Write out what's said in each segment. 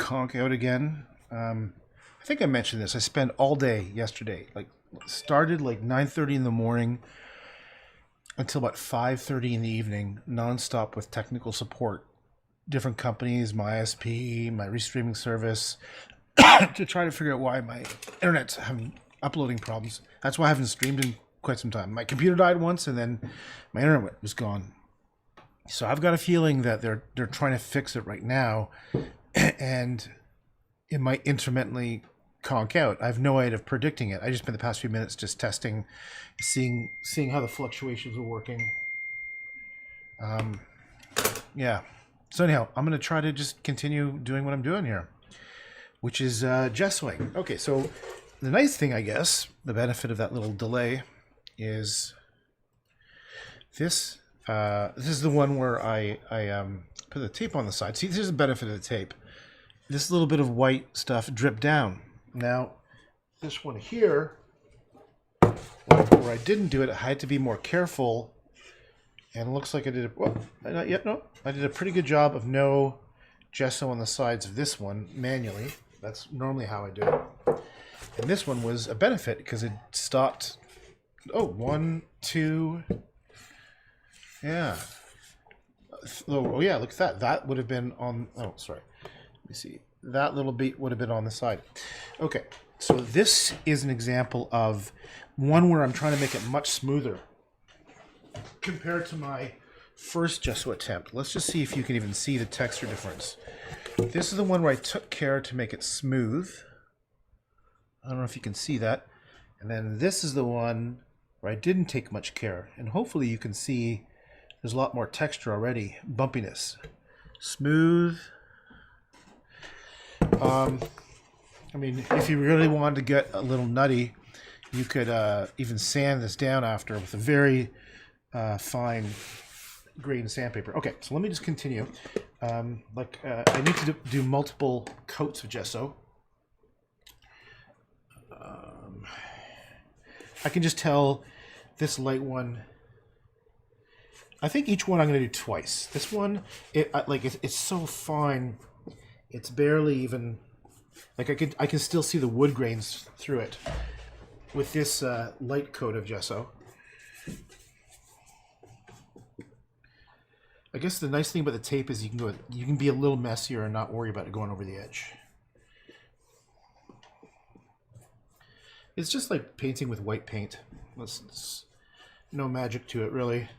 conk out again. I think I mentioned this. I spent all day yesterday, like started like 9:30 in the morning until about 5:30 in the evening, nonstop with technical support, different companies, my ISP, my restreaming service, to try to figure out why my internet's having uploading problems. That's why I haven't streamed in quite some time. My computer died once, and then my internet was gone. So I've got a feeling that they're trying to fix it right now, and it might intermittently conk out. I have no way of predicting it. I just spent the past few minutes just testing, seeing how the fluctuations are working. Yeah. So anyhow, I'm going to try to just continue doing what I'm doing here, which is gessoing. Okay, so the nice thing, I guess, the benefit of that little delay is this. This is the one where I put the tape on the side. See, this is the benefit of the tape. This little bit of white stuff dripped down. Now, this one here, where I didn't do it, I had to be more careful. And it looks like I did, not yet, no. I did a pretty good job of no gesso on the sides of this one manually. That's normally how I do it. And this one was a benefit because it stopped, one, two, yeah. Oh yeah, look at that. That would have been on, sorry. Let me see. That little beat would have been on the side. Okay, so this is an example of one where I'm trying to make it much smoother compared to my first gesso attempt. Let's just see if you can even see the texture difference. This is the one where I took care to make it smooth. I don't know if you can see that. And then this is the one where I didn't take much care. And hopefully you can see there's a lot more texture already. Bumpiness. Smooth. I mean, if you really wanted to get a little nutty, you could even sand this down after with a very fine grain sandpaper. Okay, so let me just continue. I need to do multiple coats of gesso. I can just tell this light one. I think each one I'm going to do twice. This one, it's so fine. It's barely even like I can still see the wood grains through it with this light coat of gesso. I guess the nice thing about the tape is you can be a little messier and not worry about it going over the edge. It's just like painting with white paint. It's no magic to it, really.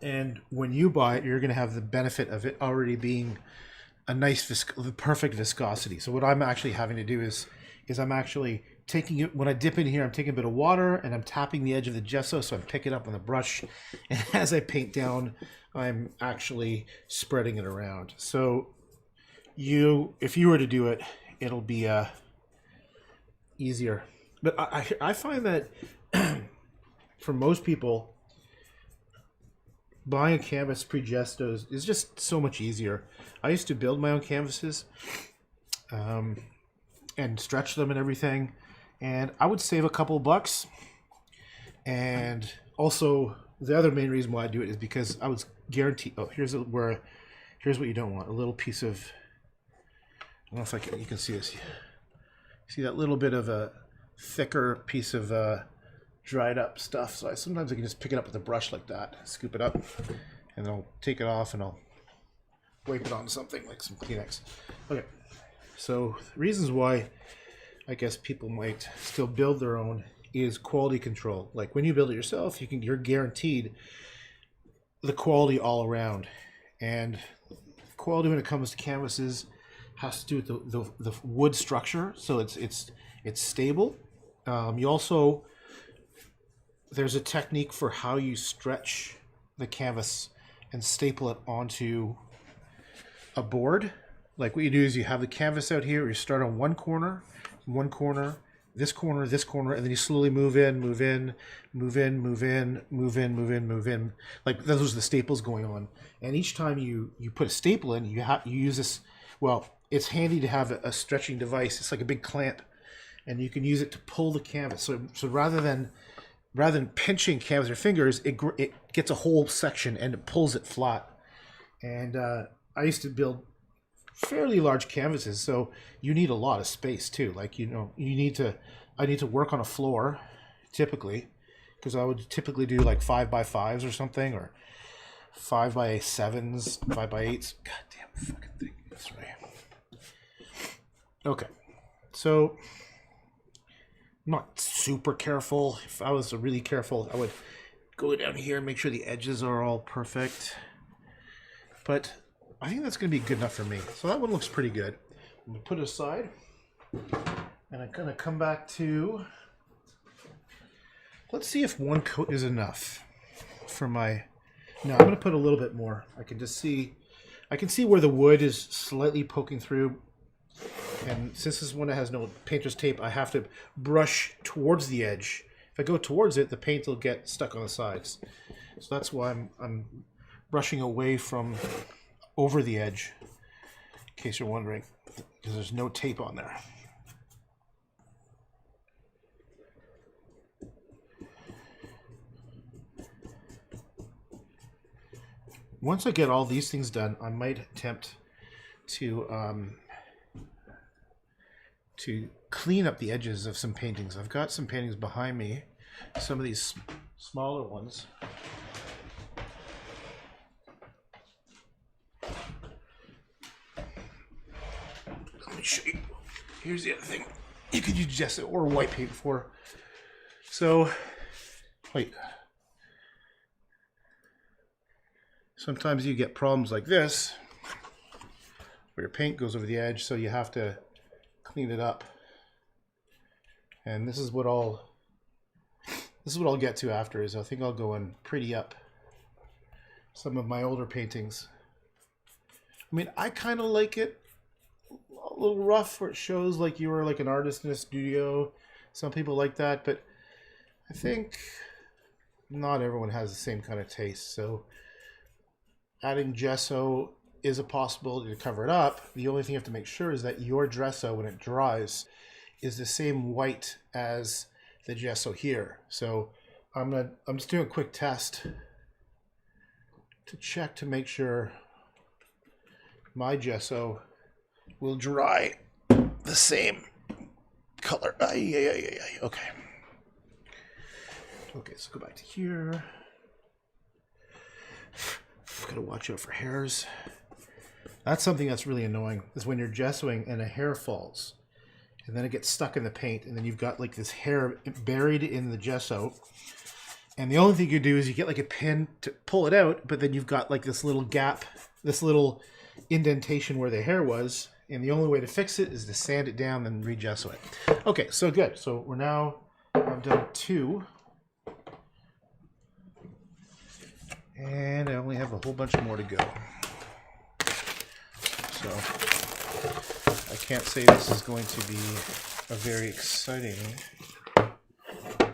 And when you buy it, you're going to have the benefit of it already being a nice, the perfect viscosity. So what I'm actually having to do is I'm actually taking it, when I dip in here, I'm taking a bit of water and I'm tapping the edge of the gesso, so I'm picking it up on the brush. And as I paint down, I'm actually spreading it around. So if you were to do it, it'll be easier. But I find that for most people, buying a canvas pre-gestoed is just so much easier. I used to build my own canvases and stretch them and everything, and I would save a couple bucks. And also, the other main reason why I do it is because I was guaranteed. Oh, here's what you don't want: a little piece of. I don't know if you can see this. See that little bit of a thicker piece of dried up stuff. So sometimes I can just pick it up with a brush like that, scoop it up, and I'll take it off and I'll wipe it on something like some Kleenex. Okay, so reasons why I guess people might still build their own is quality control. Like when you build it yourself, you're guaranteed the quality all around, and quality when it comes to canvases has to do with the wood structure. So it's stable. You also, there's a technique for how you stretch the canvas and staple it onto a board. Like what you do is you have the canvas out here, you start on one corner, this corner, and then you slowly move in. Like those are the staples going on. And each time you put a staple in, you use this, well, it's handy to have a stretching device. It's like a big clamp, and you can use it to pull the canvas. So rather than pinching canvas with your fingers, it gets a whole section and it pulls it flat. And I used to build fairly large canvases, so you need a lot of space too. Like, you know, I need to work on a floor typically, because I would typically do like 5x5s or something, or 5x7s, 5x8s. God damn fucking thing. That's right. Okay. So I'm not super careful. If I was really careful, I would go down here and make sure the edges are all perfect. But I think that's going to be good enough for me. So that one looks pretty good. I'm going to put it aside. And I'm going to come back to... Let's see if one coat is enough for my... No, I'm going to put a little bit more. I can just see... I can see where the wood is slightly poking through. And since this one has no painter's tape, I have to brush towards the edge. If I go towards it, the paint will get stuck on the sides. So that's why I'm brushing away from over the edge, in case you're wondering, because there's no tape on there. Once I get all these things done, I might attempt to clean up the edges of some paintings. I've got some paintings behind me, some of these smaller ones. Let me show you. Here's the other thing. You could use gesso or white paint for. So, wait. Sometimes you get problems like this, where your paint goes over the edge, so you have to clean it up. And this is what I'll get to after, is I think I'll go and pretty up some of my older paintings. I mean, I kind of like it a little rough, where it shows like you were like an artist in a studio. Some people like that, but I think not everyone has the same kind of taste. So adding gesso is a possibility to cover it up. The only thing you have to make sure is that your gesso, when it dries, is the same white as the gesso here. So I'm just doing a quick test to check to make sure my gesso will dry the same color. Okay. Okay, so go back to here. Gotta watch out for hairs. That's something that's really annoying, is when you're gessoing and a hair falls and then it gets stuck in the paint, and then you've got like this hair buried in the gesso, and the only thing you do is you get like a pin to pull it out, but then you've got like this little gap, this little indentation where the hair was, and the only way to fix it is to sand it down and re-gesso it. Okay, so good. So we're now, I've done 2. And I only have a whole bunch more to go. So I can't say this is going to be a very exciting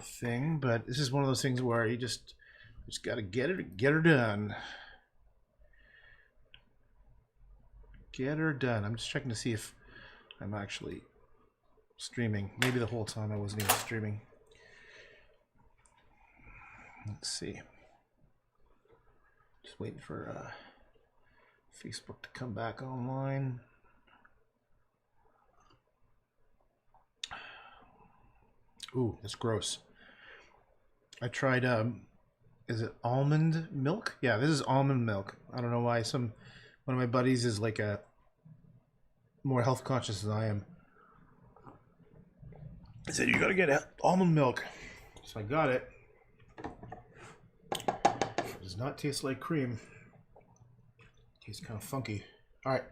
thing, but this is one of those things where you just got to get her done. Get her done. I'm just checking to see if I'm actually streaming. Maybe the whole time I wasn't even streaming. Let's see. Just waiting for Facebook to come back online. Ooh, that's gross. I tried, is it almond milk? Yeah, this is almond milk. I don't know why. One of my buddies is like a more health conscious than I am. I said, you gotta get almond milk. So I got it. It does not taste like cream. It tastes kind of funky. All right,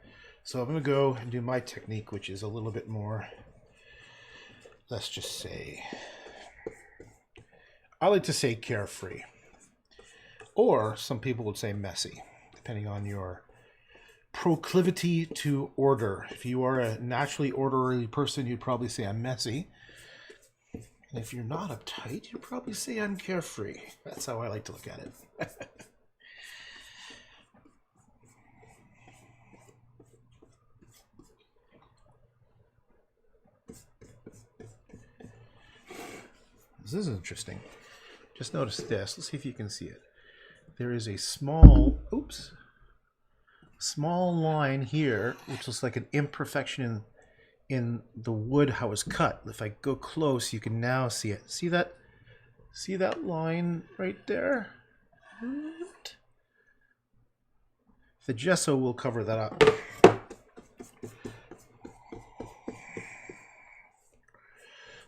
so I'm gonna go and do my technique, which is a little bit more, let's just say, I like to say carefree. Or some people would say messy, depending on your proclivity to order. If you are a naturally orderly person, you'd probably say I'm messy. And if you're not uptight, you'd probably say I'm carefree. That's how I like to look at it. This is interesting. Just notice this. Let's see if you can see it. There is a small, oops, small line here, which looks like an imperfection in the wood, how it's cut. If I go close, you can now see it. See that? See that line right there? The gesso will cover that up.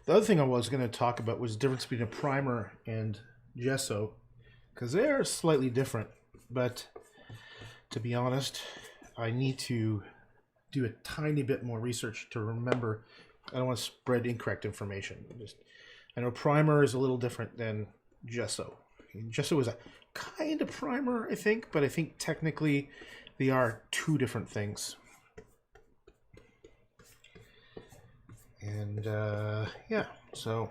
The other thing I was going to talk about was the difference between a primer and gesso, because they're slightly different. But to be honest, I need to do a tiny bit more research to remember. I don't want to spread incorrect information. I know primer is a little different than gesso. Gesso is a kind of primer, I think, but I think technically they are two different things. And yeah, so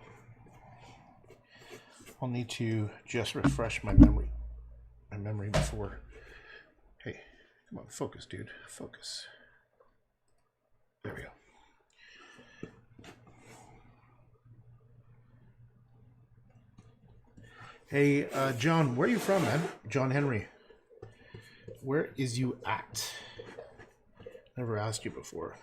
I'll need to just refresh my memory before. Hey, come on, focus, dude, focus. There we go. Hey, John, where are you from, man? John Henry. Where is you at? Never asked you before.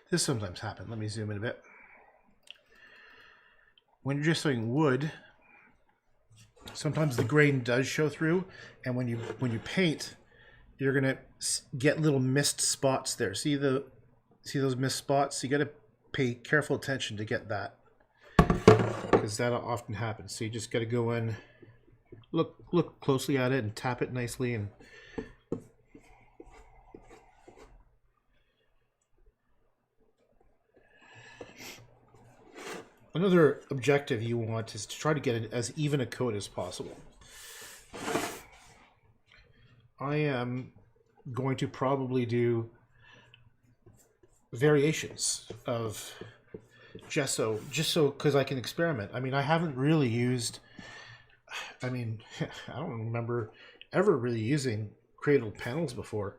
This sometimes happens. Let me zoom in a bit. When you're just doing wood, sometimes the grain does show through, and when you paint, you're gonna get little missed spots there. See those missed spots? You got to pay careful attention to get that, because that'll often happen. So you just got to go in, look closely at it, and tap it nicely. And another objective you want is to try to get it as even a coat as possible. I am going to probably do variations of gesso, just so, because I can experiment. I mean, I haven't really used, I don't remember ever really using cradle panels before.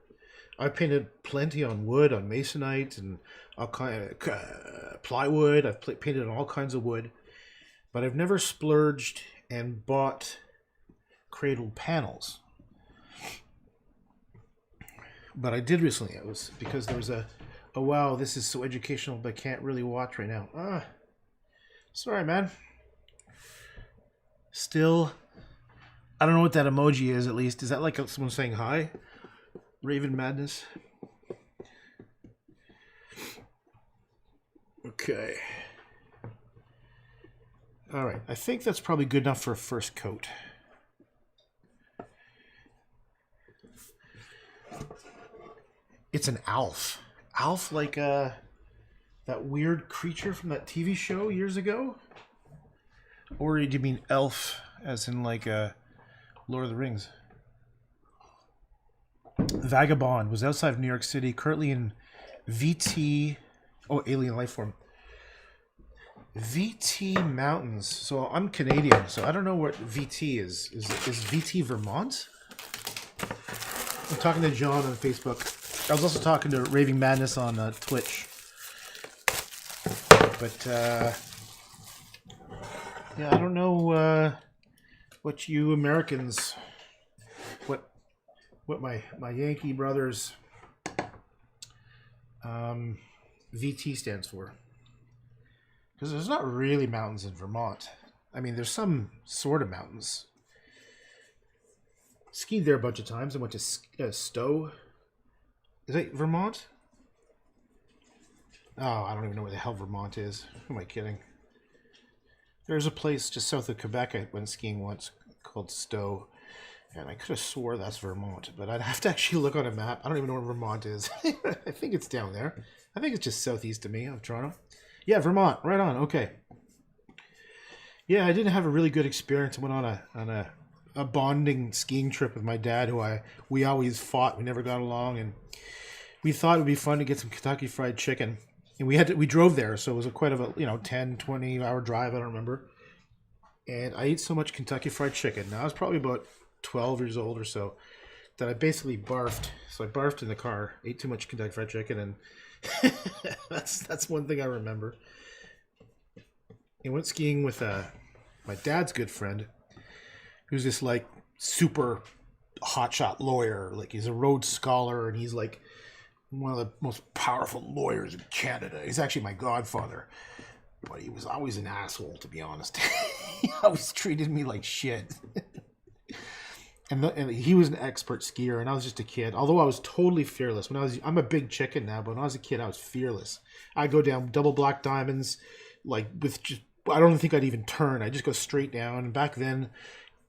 I painted plenty on wood, on masonite, and all kind of plywood. I've painted on all kinds of wood, but I've never splurged and bought cradle panels. But I did recently. It was because there was a wow, this is so educational, but I can't really watch right now. Sorry, man. Still, I don't know what that emoji is, at least. Is that like someone saying hi? Raven Madness. Okay. All right. I think that's probably good enough for a first coat. It's an Alf. Alf, like that weird creature from that TV show years ago? Or do you mean elf, as in like Lord of the Rings? Vagabond was outside of New York City, currently in VT. Oh, alien life form. VT Mountains. So I'm Canadian, so I don't know what VT is. Is VT Vermont? I'm talking to John on Facebook. I was also talking to Raving Madness on Twitch. But yeah, I don't know what you Americans, what my Yankee brothers VT stands for. Because there's not really mountains in Vermont. I mean, there's some sort of mountains. Skied there a bunch of times. I went to Stowe. Is that Vermont? Oh, I don't even know where the hell Vermont is. Who am I kidding? There's a place just south of Quebec I went skiing once called Stowe. And I could have swore that's Vermont, but I'd have to actually look on a map. I don't even know where Vermont is. I think it's down there. I think it's just southeast of me, of Toronto. Yeah, Vermont. Right on. Okay. Yeah, I didn't have a really good experience. I went on a bonding skiing trip with my dad, who we always fought. We never got along, and we thought it would be fun to get some Kentucky Fried Chicken. And we drove there, so it was quite of a 10, 20 hour drive. I don't remember. And I ate so much Kentucky Fried Chicken. Now I was probably about 12 years old or so, that I basically barfed. So I barfed in the car, ate too much Kentucky Fried Chicken, and that's one thing I remember. I went skiing with my dad's good friend, who's this like super hotshot lawyer. Like he's a Rhodes Scholar, and he's like one of the most powerful lawyers in Canada. He's actually my godfather, but he was always an asshole, to be honest. He always treated me like shit. And he was an expert skier, and I was just a kid. Although I was totally fearless. I'm a big chicken now, but when I was a kid, I was fearless. I'd go down double black diamonds, like with just, I don't think I'd even turn. I'd just go straight down. And back then,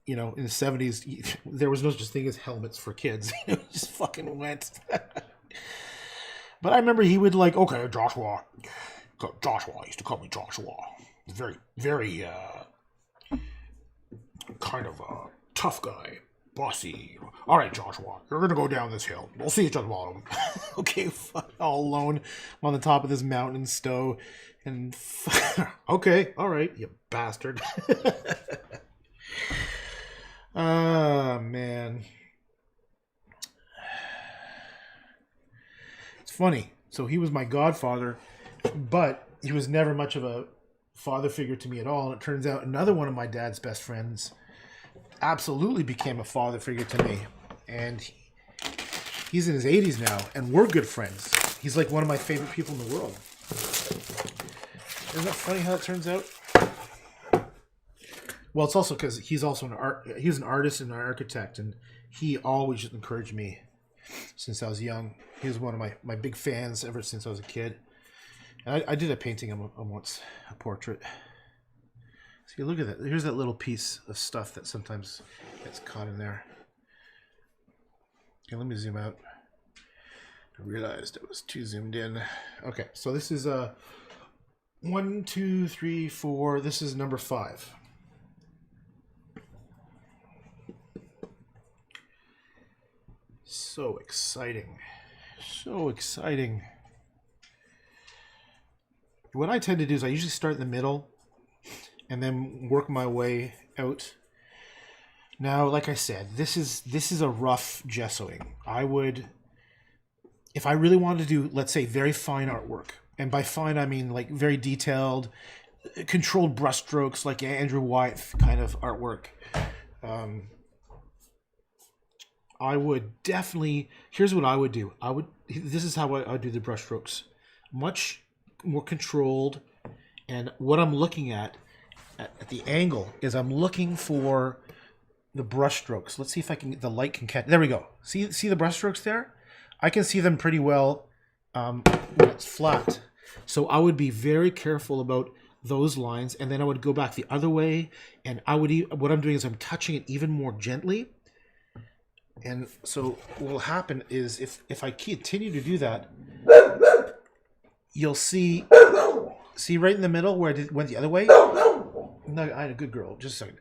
you know, in the 70s, there was no such thing as helmets for kids. It just fucking went. But I remember he would like, okay, Joshua, he used to call me Joshua. Very, very kind of a tough guy. Bossy. All right, Joshua, you're going to go down this hill. We'll see each other bottom. Okay, all alone on the top of this mountain in Stowe. And okay, all right, you bastard. Ah, man. It's funny. So he was my godfather, but he was never much of a father figure to me at all. And it turns out another one of my dad's best friends absolutely became a father figure to me, and he's in his 80s now, and we're good friends. He's like one of my favorite people in the world. Isn't that funny how it turns out? Well, it's also because he's also he's an artist and an architect, and he always just encouraged me since I was young. He was one of my big fans ever since I was a kid. And I did a painting of him once, a portrait. See, look at that. Here's that little piece of stuff that sometimes gets caught in there. Okay, let me zoom out. I realized it was too zoomed in. Okay, so this is 1, 2, 3, 4. This is number 5. So exciting. So exciting. What I tend to do is I usually start in the middle and then work my way out. Now, like I said, this is a rough gessoing. I would, if I really wanted to do, let's say, very fine artwork, and by fine I mean like very detailed, controlled brushstrokes, like Andrew Wyeth kind of artwork, I would definitely, here's what I would do. This is how I do the brushstrokes. Much more controlled, and what I'm looking at the angle is I'm looking for the brush strokes. Let's see if the light can catch. There we go. See the brush strokes there? I can see them pretty well when it's flat. So I would be very careful about those lines, and then I would go back the other way, and what I'm doing is I'm touching it even more gently. And so what will happen is if I continue to do that, you'll see right in the middle where it went the other way. No, I had a good girl. Just a second.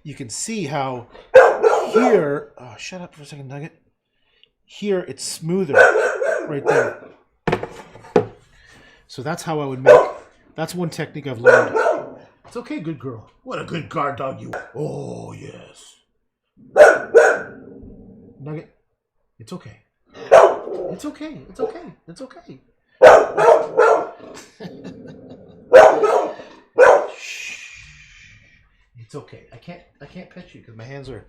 You can see how here. Oh, shut up for a second, Nugget. Here it's smoother, right there. So that's how I would make. That's one technique I've learned. It's okay, good girl. What a good guard dog you are. Oh yes. Nugget, it's okay. It's okay. It's okay. It's okay. It's okay. I can't pet you because my hands are.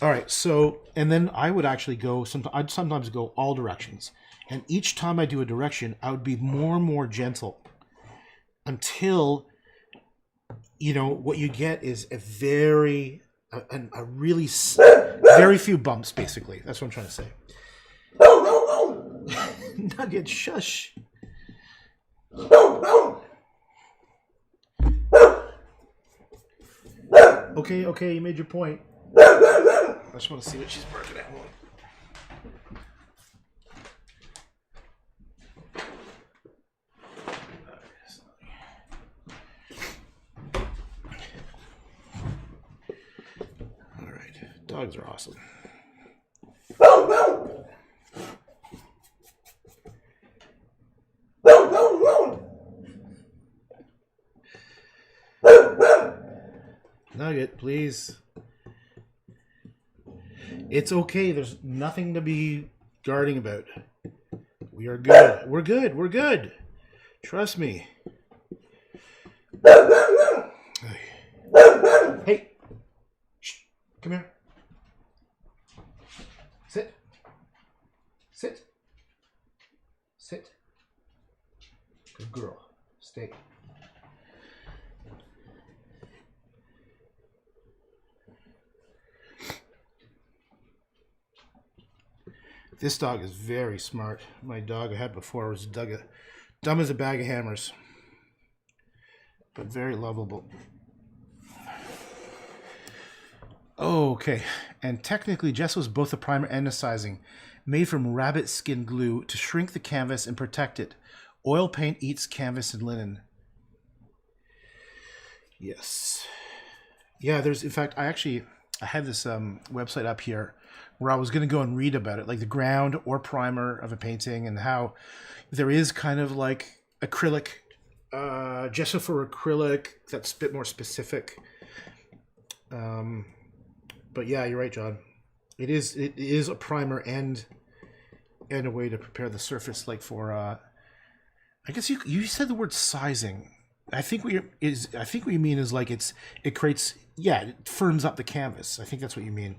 All right. So, and then I would actually go. I'd sometimes go all directions, and each time I do a direction, I would be more and more gentle until, you know, what you get is a really very few bumps. Basically, that's what I'm trying to say. Nugget, shush. Okay, you made your point. I just want to see what she's barking at. All right, dogs are awesome. Nugget, please. It's okay. There's nothing to be guarding about. We are good. We're good. We're good. Trust me. Hey. Shh. Come here. Sit. Sit. Sit. Good girl. Stay. This dog is very smart. My dog I had before was dumb as a bag of hammers, but very lovable. Okay, and technically gesso is both a primer and a sizing, made from rabbit skin glue to shrink the canvas and protect it. Oil paint eats canvas and linen. Yes. Yeah, there's, in fact, I had this website up here where I was going to go and read about it, like the ground or primer of a painting, and how there is kind of like acrylic, gesso for acrylic that's a bit more specific. But yeah, you're right, John. It is a primer and a way to prepare the surface, like for I guess you said the word sizing. I think what you mean is like it creates, yeah, it firms up the canvas. I think that's what you mean.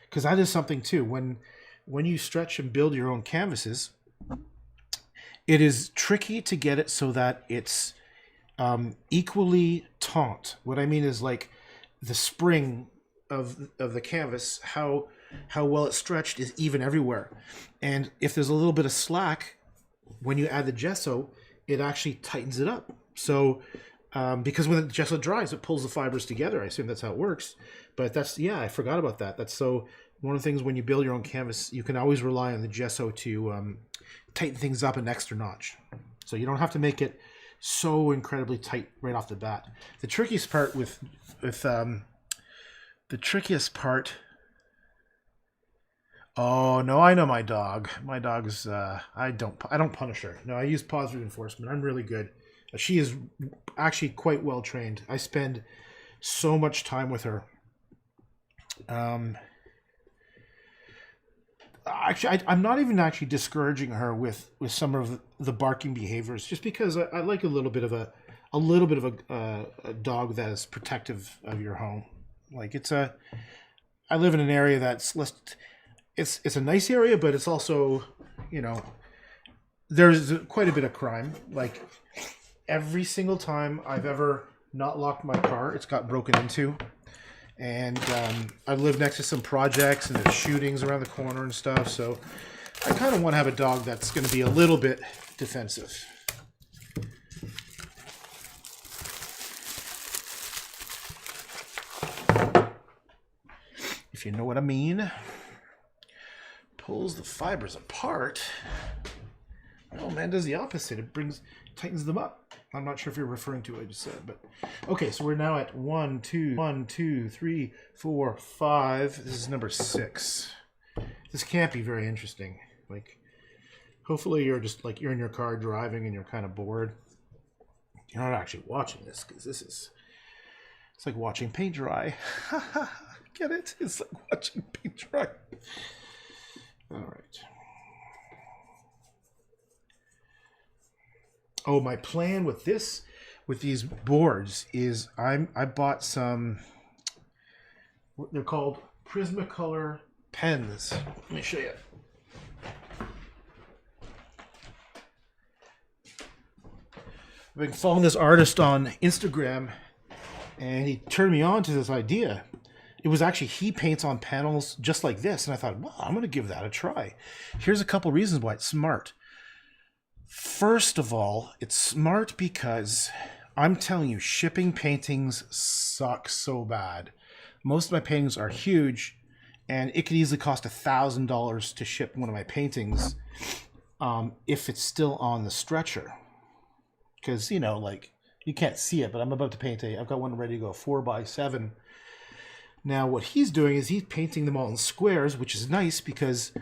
Because that is something too. When you stretch and build your own canvases, it is tricky to get it so that it's equally taut. What I mean is like the spring of the canvas, how well it's stretched is even everywhere. And if there's a little bit of slack, when you add the gesso, it actually tightens it up. So because when the gesso dries, it pulls the fibers together. I assume that's how it works. But that's, yeah, I forgot about that. That's so one of the things when you build your own canvas, you can always rely on the gesso to tighten things up an extra notch. So you don't have to make it so incredibly tight right off the bat. The trickiest part Oh no, I know my dog. My dog's I don't punish her. No, I use positive reinforcement. I'm really good. She is actually quite well trained. I spend so much time with her. Actually, I'm not even actually discouraging her with some of the barking behaviors, just because I like a little bit of a dog that is protective of your home. Like I live in an area that's less. It's a nice area, but it's also, there's quite a bit of crime. Like every single time I've ever not locked my car, it's got broken into. And I live next to some projects and there's shootings around the corner and stuff. So I kind of want to have a dog that's going to be a little bit defensive. If you know what I mean. Pulls the fibers apart. Oh man, does the opposite. It tightens them up. I'm not sure if you're referring to what I just said, but okay. So we're now at 1, 2, 3, 4, 5. This is number 6. This can't be very interesting. Like, hopefully you're just like you're in your car driving and you're kind of bored. You're not actually watching this because it's like watching paint dry. Get it? It's like watching paint dry. All right. Oh, my plan with these boards is I bought some. They're called Prismacolor pens. Let me show you. I've been following this artist on Instagram, and he turned me on to this idea. It was actually, he paints on panels just like this. And I thought, well, I'm going to give that a try. Here's a couple reasons why it's smart. First of all, it's smart because I'm telling you, shipping paintings suck so bad. Most of my paintings are huge, and it could easily cost $1,000 to ship one of my paintings if it's still on the stretcher. Because, like, you can't see it, but I'm about to paint I've got one ready to go, 4x7. Now, what he's doing is he's painting them all in squares, which is nice because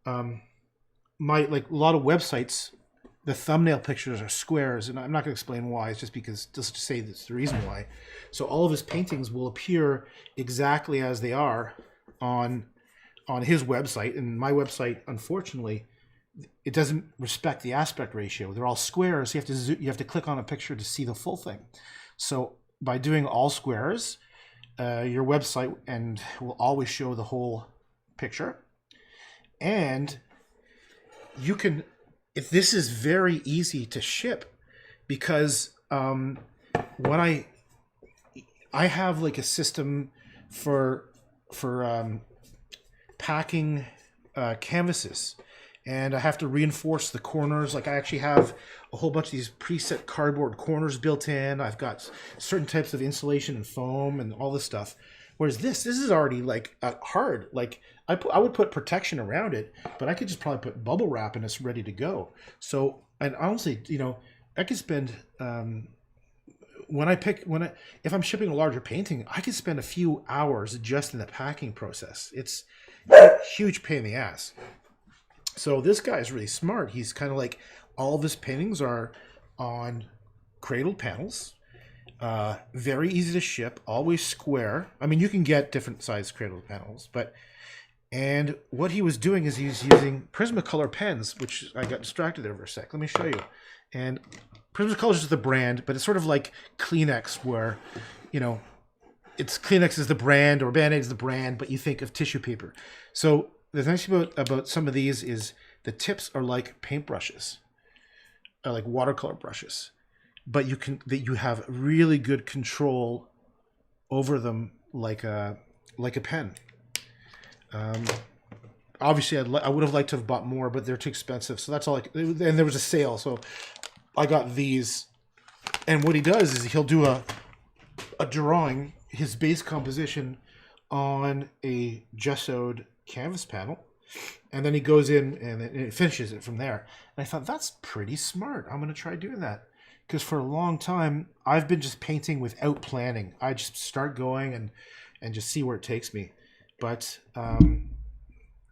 a lot of websites, the thumbnail pictures are squares, and I'm not going to explain why. It's just because, just to say that's the reason why. So all of his paintings will appear exactly as they are on on his website, and my website, unfortunately, it doesn't respect the aspect ratio. They're all squares. So you have to click on a picture to see the full thing. So by doing all squares, your website and will always show the whole picture. And you can, if this is very easy to ship, because when I have like a system for packing canvases, and I have to reinforce the corners. Like I actually have a whole bunch of these preset cardboard corners built in. I've got certain types of insulation and foam and all this stuff. Whereas this is already like hard. Like I would put protection around it, but I could just probably put bubble wrap and it's ready to go. So, and honestly, you know, I could spend if I'm shipping a larger painting, I could spend a few hours just in the packing process. It's a huge pain in the ass. So this guy is really smart. He's kind of like, all of his paintings are on cradled panels, very easy to ship, always square. I mean, you can get different size cradled panels, and what he was doing is he's using Prismacolor pens, which I got distracted there for a sec. Let me show you. And Prismacolor is the brand, but it's sort of like Kleenex, where, you know, it's Kleenex is the brand or Band-Aid is the brand, but you think of tissue paper. So the nice thing about some of these is the tips are like paintbrushes, like watercolor brushes, but you have really good control over them, like a pen. Obviously, I would have liked to have bought more, but they're too expensive. So that's all. And there was a sale, so I got these. And what he does is he'll do a drawing, his base composition on a gessoed canvas panel, and then he goes in and it finishes it from there. And I thought, that's pretty smart. I'm going to try doing that, because for a long time I've been just painting without planning. I just start going and just see where it takes me. But I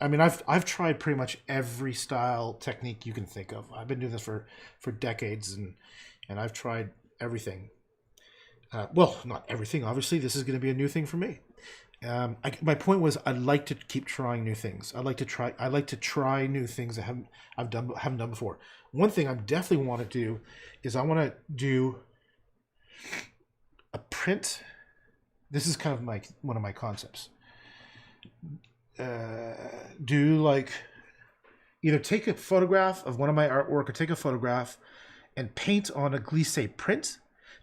mean, I've tried pretty much every style technique you can think of. I've been doing this for decades, and I've tried everything. Well, not everything, obviously. This is going to be a new thing for me. My point was, I'd like to keep trying new things. I like to try new things I haven't done before. One thing I definitely want to do is I want to do a print. This is kind of one of my concepts. Do like either take a photograph of one of my artwork or take a photograph and paint on a glissé print,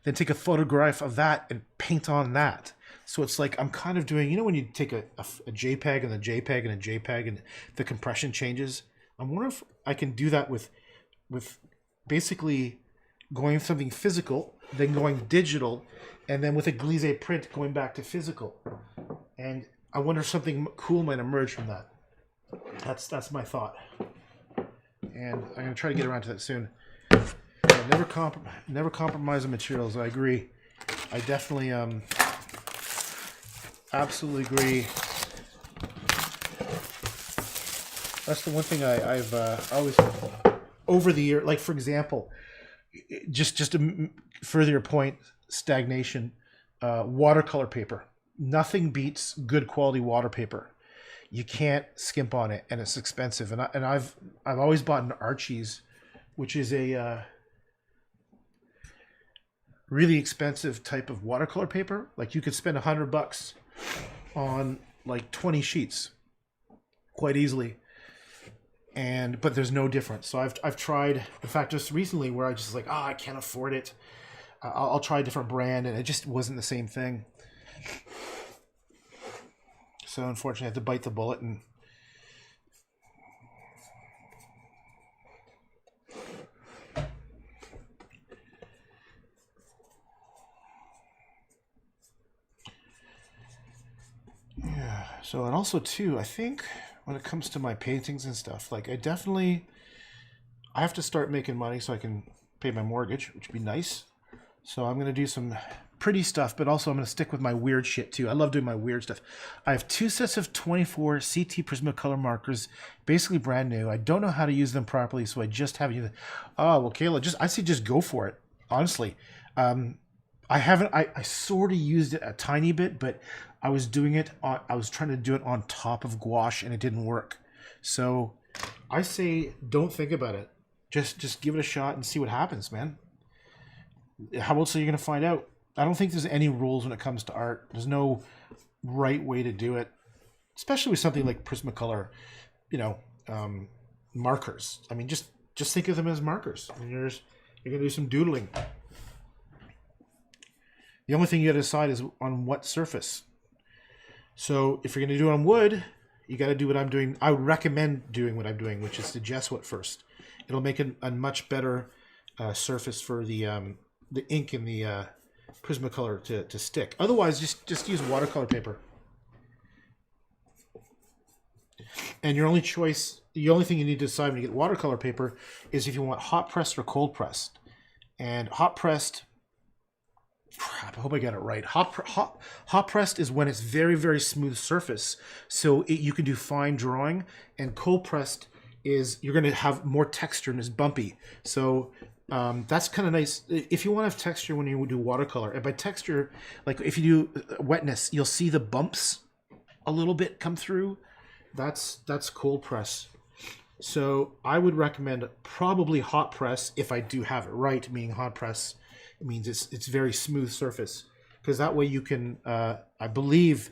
then take a photograph of that and paint on that. So it's like I'm kind of doing, you know, when you take a JPEG and a JPEG and a JPEG and the compression changes. I'm wondering if I can do that with basically going with something physical, then going digital, and then with a glissé print going back to physical. And I wonder if something cool might emerge from that. That's my thought. And I'm going to try to get around to that soon. Never compromise the materials. I agree. I definitely absolutely agree. That's the one thing I've always, over the year, like for example, just to further your point, stagnation, watercolor paper. Nothing beats good quality water paper. You can't skimp on it, and it's expensive. And I've always bought an Archie's, which is a really expensive type of watercolor paper. Like you could spend $100 on like 20 sheets quite easily, but there's no difference. So I've tried, in fact, just recently where I just like, I can't afford it. I'll try a different brand, and it just wasn't the same thing. So unfortunately, I had to bite the bullet and yeah. So, and also too, I think when it comes to my paintings and stuff, like I have to start making money so I can pay my mortgage, which would be nice. So I'm going to do some pretty stuff, but also I'm going to stick with my weird shit too. I love doing my weird stuff. I have 2 sets of 24 CT Prismacolor markers, basically brand new. I don't know how to use them properly, so I just have you. Oh, well, Kayla, I say just go for it. Honestly, I haven't. I sort of used it a tiny bit, but I was doing it on. I was trying to do it on top of gouache, and it didn't work. So I say, don't think about it. Just give it a shot and see what happens, man. How else are you gonna find out? I don't think there's any rules when it comes to art. There's no right way to do it, especially with something like Prismacolor. You know, markers. I mean, just think of them as markers. And you're gonna do some doodling. The only thing you gotta decide is on what surface. So if you're gonna do it on wood, you gotta do what I'm doing. I would recommend doing what I'm doing, which is to gesso it first. It'll make a much better surface for the ink in the Prismacolor to stick. Otherwise, just use watercolor paper. And your only choice, the only thing you need to decide when you get watercolor paper is if you want hot pressed or cold pressed. And hot pressed, crap, I hope I got it right. Hot pressed is when it's very, very smooth surface, so you can do fine drawing. And cold pressed is you're going to have more texture and it's bumpy. So that's kind of nice. If you want to have texture when you do watercolor, and by texture, like if you do wetness, you'll see the bumps a little bit come through. That's cold press. So I would recommend probably hot press if I do have it right, meaning hot press. It means it's very smooth surface, because that way you can, I believe,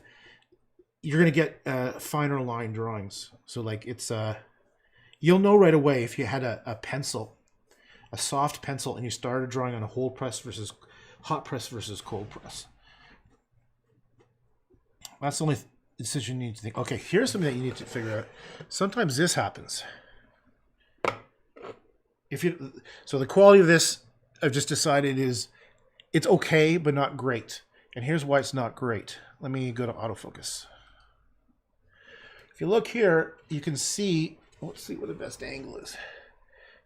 you're going to get finer line drawings. So like it's, you'll know right away if you had a pencil, a soft pencil, and you started drawing on a cold press versus hot press versus cold press. That's the only decision you need to think. Okay, here's something that you need to figure out. Sometimes this happens. So the quality of this, I've just decided, is it's okay but not great. And here's why it's not great. Let me go to autofocus. If you look here, you can see, let's see what the best angle is.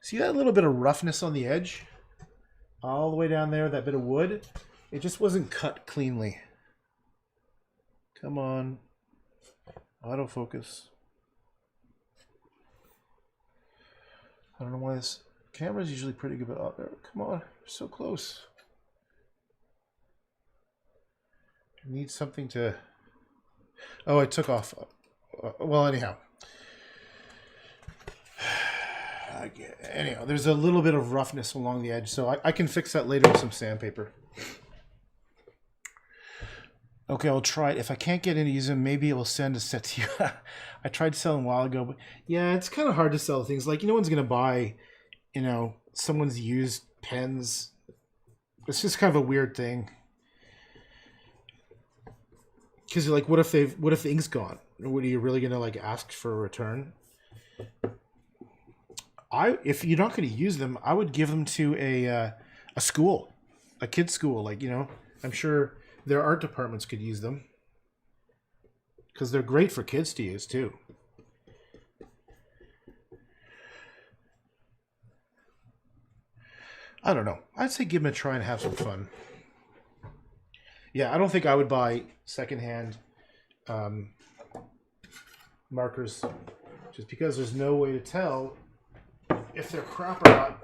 See that little bit of roughness on the edge? All the way down there, that bit of wood? It just wasn't cut cleanly. Come on. Autofocus. I don't know why this camera's usually pretty good, but out there. Come on, so close. I need something to. Oh, I took off. Well, anyhow. Anyhow, there's a little bit of roughness along the edge, so I can fix that later with some sandpaper. Okay, I'll try it. If I can't get in to use them, maybe it will send a set to you. I tried selling a while ago, but yeah, it's kind of hard to sell things. Like, no one's going to buy, someone's used pens. It's just kind of a weird thing. Because you're like, what if the ink's gone? What, are you really going to like ask for a return? If you're not going to use them, I would give them to a school, a kid's school. Like, I'm sure their art departments could use them, because they're great for kids to use too. I don't know. I'd say give them a try and have some fun. Yeah, I don't think I would buy secondhand markers, just because there's no way to tell if they're crap or not.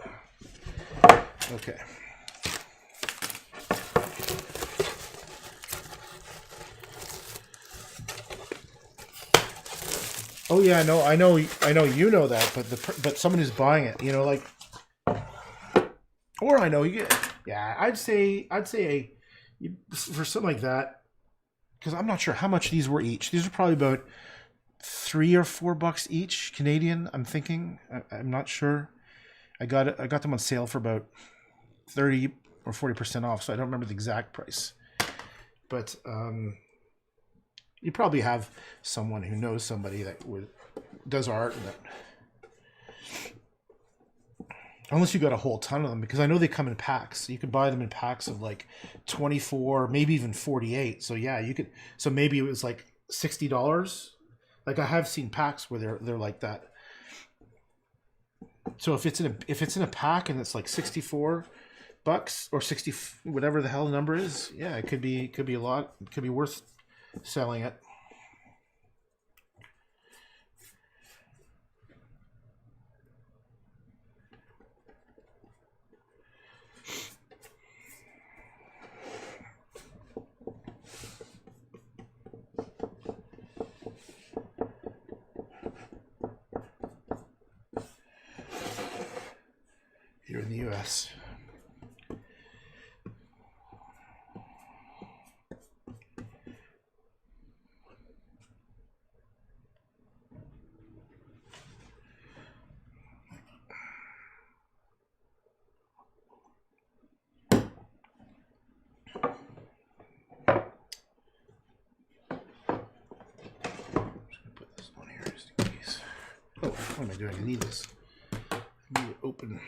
Okay. Oh yeah, I know you know that, but someone who's buying it, like, or I know you get, yeah, I'd say for something like that, because I'm not sure how much these were each. These are probably about $3 or $4 each Canadian. I'm thinking, I'm not sure. I got them on sale for about 30 or 40% off, so I don't remember the exact price, but you probably have someone who knows somebody that does art, and that, unless you got a whole ton of them, because I know they come in packs. You could buy them in packs of like 24, maybe even 48. So yeah, you could. So maybe it was like $60. Like, I have seen packs where they're like that. So if it's in a pack and it's like $64 or 60, whatever the hell the number is, yeah, it could be a lot. It could be worth selling it. US. Oh, what am I doing? I need this. I need it open.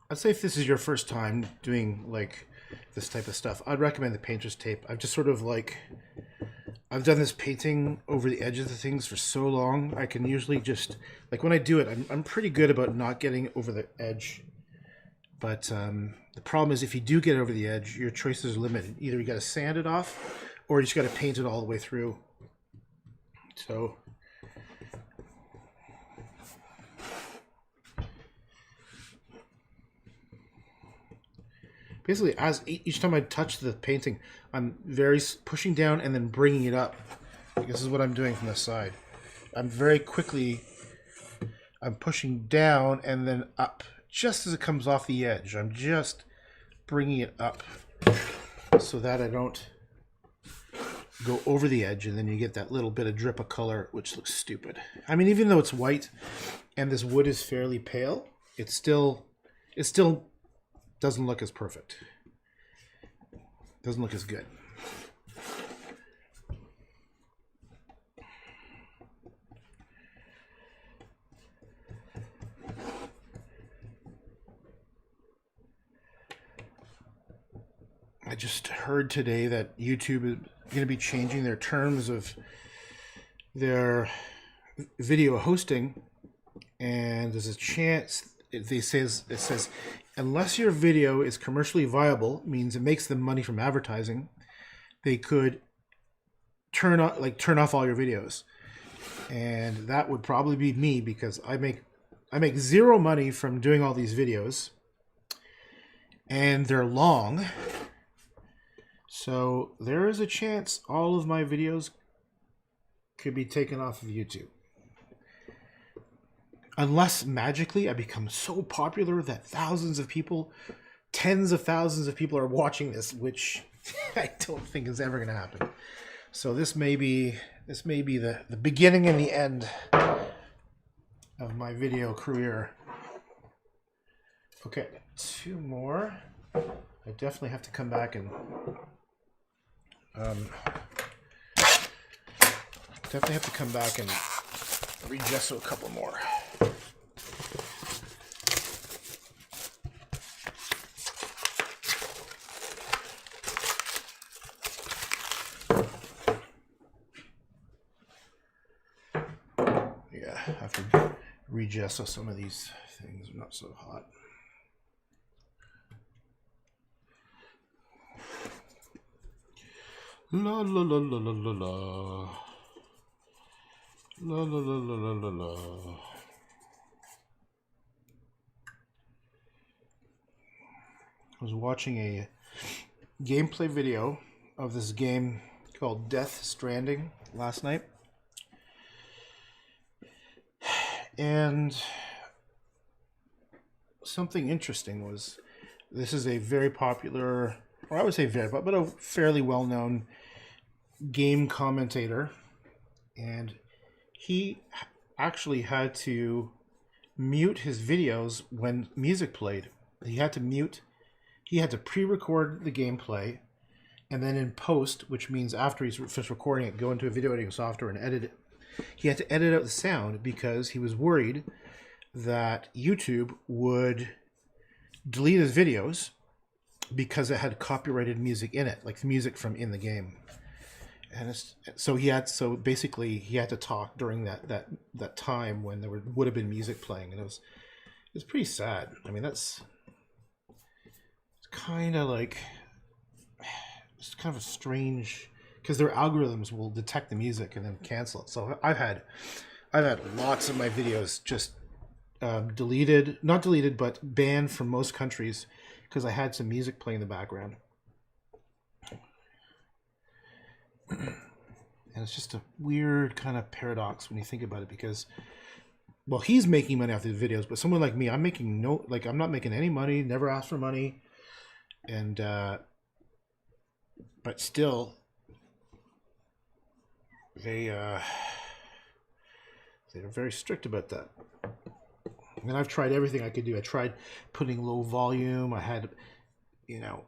I'd say if this is your first time doing like this type of stuff, I'd recommend the painter's tape. I've just sort of like, I've done this painting over the edges of things for so long. I can usually just, like when I do it, I'm pretty good about not getting over the edge. But the problem is if you do get over the edge, your choices are limited. Either you got to sand it off or you just got to paint it all the way through. So basically, as each time I touch the painting, I'm very pushing down and then bringing it up. This is what I'm doing from the side. I'm very quickly, I'm pushing down and then up. Just as it comes off the edge, I'm just bringing it up so that I don't go over the edge and then you get that little bit of drip of color, which looks stupid. I mean, even though it's white and this wood is fairly pale, it still doesn't look as perfect. Doesn't look as good. I just heard today that YouTube is going to be changing their terms of their video hosting, and there's a chance it says unless your video is commercially viable, means it makes them money from advertising, they could turn off all your videos, and that would probably be me because I make zero money from doing all these videos, and they're long. So there is a chance all of my videos could be taken off of YouTube. Unless magically I become so popular that thousands of people, tens of thousands of people are watching this, which I don't think is ever going to happen. So this may be the beginning and the end of my video career. Okay, two more. I definitely have to come back and regesso a couple more. Yeah, I have to regesso some of these things. They're not so hot. La la la la la la la. La la la la la la la. I was watching a gameplay video of this game called Death Stranding last night. And something interesting was, this is a very popular, or I would say very, but a fairly well-known game commentator, and he actually had to mute his videos when music played. He had to pre-record the gameplay, and then in post, which means after he's finished recording it, go into a video editing software and edit it. He had to edit out the sound because he was worried that YouTube would delete his videos because it had copyrighted music in it, like the music from in the game. And so basically he had to talk during that time when there would have been music playing, and it was pretty sad. I mean, it's kind of like, it's kind of a strange, because their algorithms will detect the music and then cancel it. So I've had lots of my videos just not deleted, but banned from most countries because I had some music playing in the background. And it's just a weird kind of paradox when you think about it, because, well, he's making money off these videos, but someone like me, I'm making no, like, I'm not making any money, never asked for money. And, but still, they're very strict about that. And I've tried everything I could do. I tried putting low volume. I had, you know,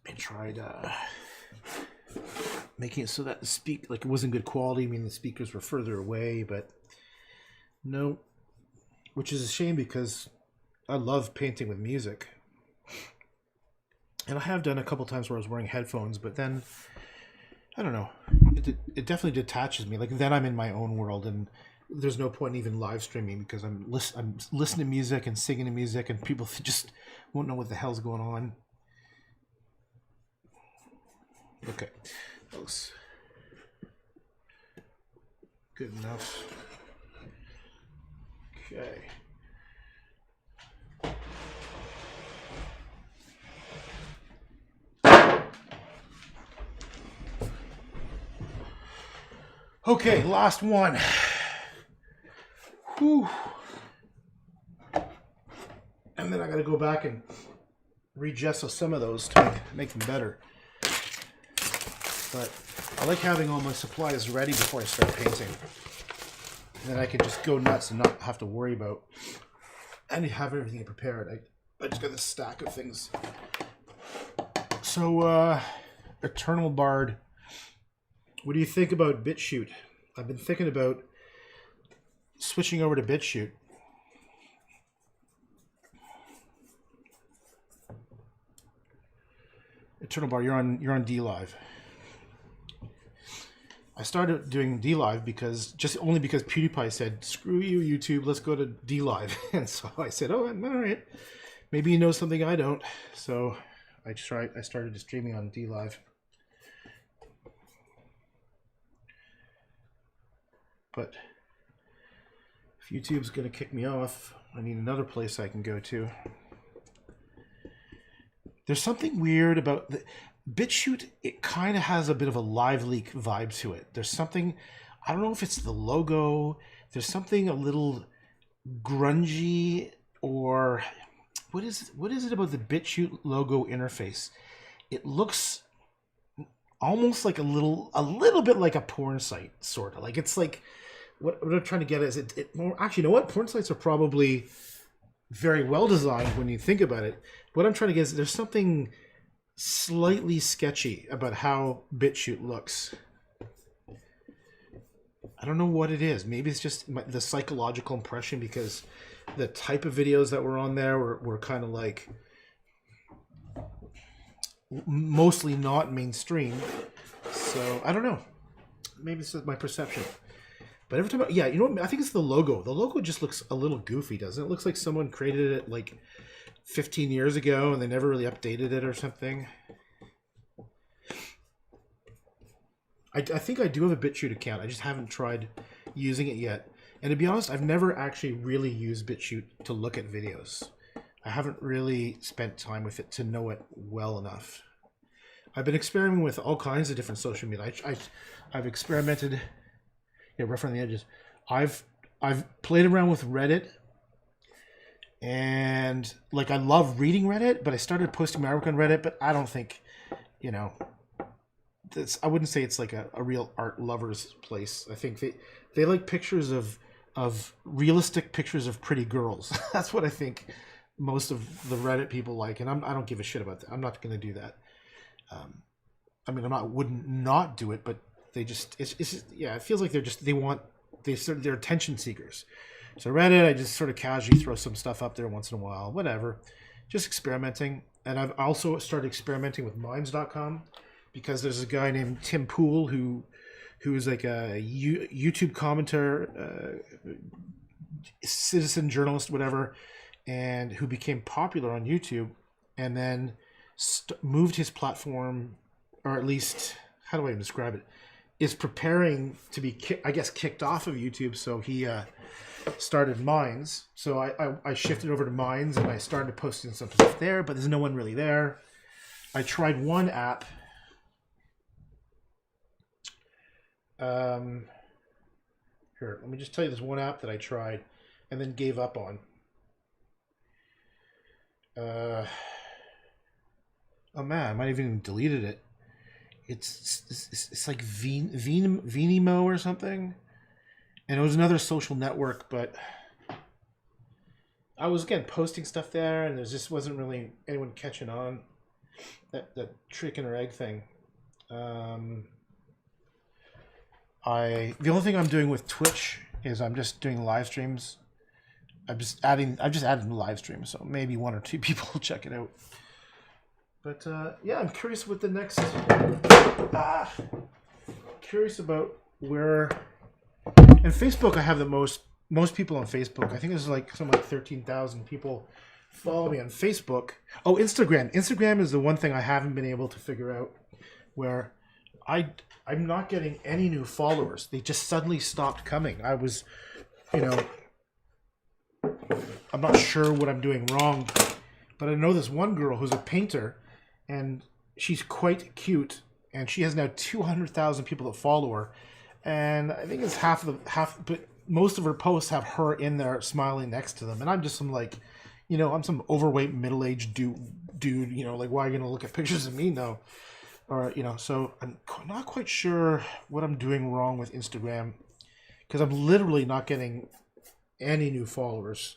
I tried making it so that it wasn't good quality. I mean, the speakers were further away, but no, which is a shame because I love painting with music. And I have done a couple times where I was wearing headphones, but then, I don't know, it definitely detaches me. Like, then I'm in my own world, and there's no point in even live streaming because I'm listening to music and singing to music, and people just won't know what the hell's going on. Okay, close. Good enough. Okay. Okay, last one. Whew. And then I gotta go back and re-gesso some of those to make them better. But I like having all my supplies ready before I start painting. And then I can just go nuts and not have to worry about and have everything prepared. I just got this stack of things. So, Eternal Bard. What do you think about BitChute? I've been thinking about switching over to BitChute. Eternal Bard, you're on DLive. I started doing DLive because only because PewDiePie said, "Screw you, YouTube, let's go to DLive." And so I said, "Oh, all right. Maybe you know something I don't." So I started streaming on DLive. But if YouTube's going to kick me off, I need another place I can go to. There's something weird about the BitChute. It kind of has a bit of a live leak vibe to it. There's something, I don't know if it's the logo. There's something a little grungy, or what is it about the BitChute logo interface? It looks almost like a little bit like a porn site, sort of. Like, it's like, what I'm trying to get at is well, actually, you know what? Porn sites are probably very well designed when you think about it. What I'm trying to get is there's something slightly sketchy about how BitChute looks. I don't know what it is. Maybe it's just the psychological impression, because the type of videos that were on there were kind of like mostly not mainstream. So I don't know. Maybe it's just my perception. But every time, yeah, you know what? I think it's the logo. The logo just looks a little goofy, doesn't it? It looks like someone created it like 15 years ago and they never really updated it or something. I think I do have a BitChute account. I just haven't tried using it yet. And to be honest, I've never actually really used BitChute to look at videos. I haven't really spent time with it to know it well enough. I've been experimenting with all kinds of different social media. I've experimented. Yeah, rough around the edges. I've played around with Reddit, and like, I love reading Reddit, but I started posting my work on Reddit. But I don't think, you know, I wouldn't say it's like a real art lovers place. I think they like pictures of realistic pictures of pretty girls. That's what I think most of the Reddit people like, and I don't give a shit about that. I'm not going to do that. I mean, wouldn't not do it, but they just it's just, yeah, it feels like they're attention seekers. So Reddit, I just sort of casually throw some stuff up there once in a while, whatever, just experimenting. And I've also started experimenting with Minds.com, because there's a guy named Tim Pool who is like a YouTube commentator, citizen journalist, whatever, and who became popular on YouTube, and then moved his platform, or at least, how do I describe it, is preparing to be, kicked off of YouTube. So he started Minds. So I shifted over to Minds, and I started posting some stuff there, but there's no one really there. I tried one app. Here, let me just tell you this one app that I tried and then gave up on. Oh man, I might have even deleted it. It's like Venimo or something, and it was another social network, but I was again posting stuff there, and there just wasn't really anyone catching on. That chicken or egg thing. The only thing I'm doing with Twitch is I'm just doing live streams. I've just added live streams, so maybe 1 or 2 people will check it out. But yeah, I'm curious what the next. Curious about where. And Facebook, I have the most people on Facebook. I think there's like something like 13,000 people follow me on Facebook. Oh, Instagram. Instagram is the one thing I haven't been able to figure out, where I'm not getting any new followers. They just suddenly stopped coming. I was, I'm not sure what I'm doing wrong, but I know this one girl who's a painter, and she's quite cute, and she has now 200,000 people that follow her, and I think it's but most of her posts have her in there smiling next to them, and I'm just some like, I'm some overweight middle-aged dude, like, why are you gonna look at pictures of me now? Or so I'm not quite sure what I'm doing wrong with Instagram, because I'm literally not getting any new followers,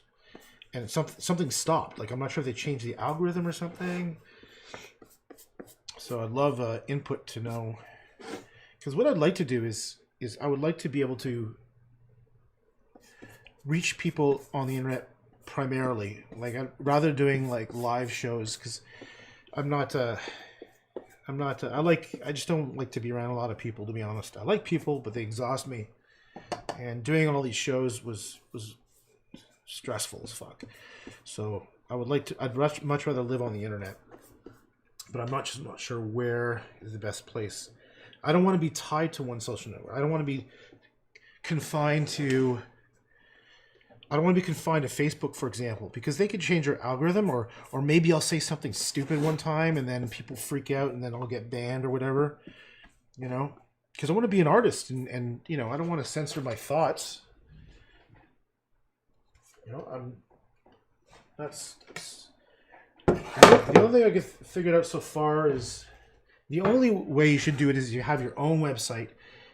and something stopped. Like, I'm not sure if they changed the algorithm or something. So I'd love input to know, because what I'd like to do is I would like to be able to reach people on the internet primarily, like rather doing like live shows, because I just don't like to be around a lot of people, to be honest. I like people, but they exhaust me, and doing all these shows was stressful as fuck. So I'd much rather live on the internet, but I'm not sure where is the best place. I don't want to be tied to one social network. I don't want to be confined to Facebook, for example, because they could change their algorithm, or maybe I'll say something stupid one time and then people freak out and then I'll get banned or whatever, because I want to be an artist, and I don't want to censor my thoughts. That's the only thing I get figured out so far is the only way you should do it is you have your own website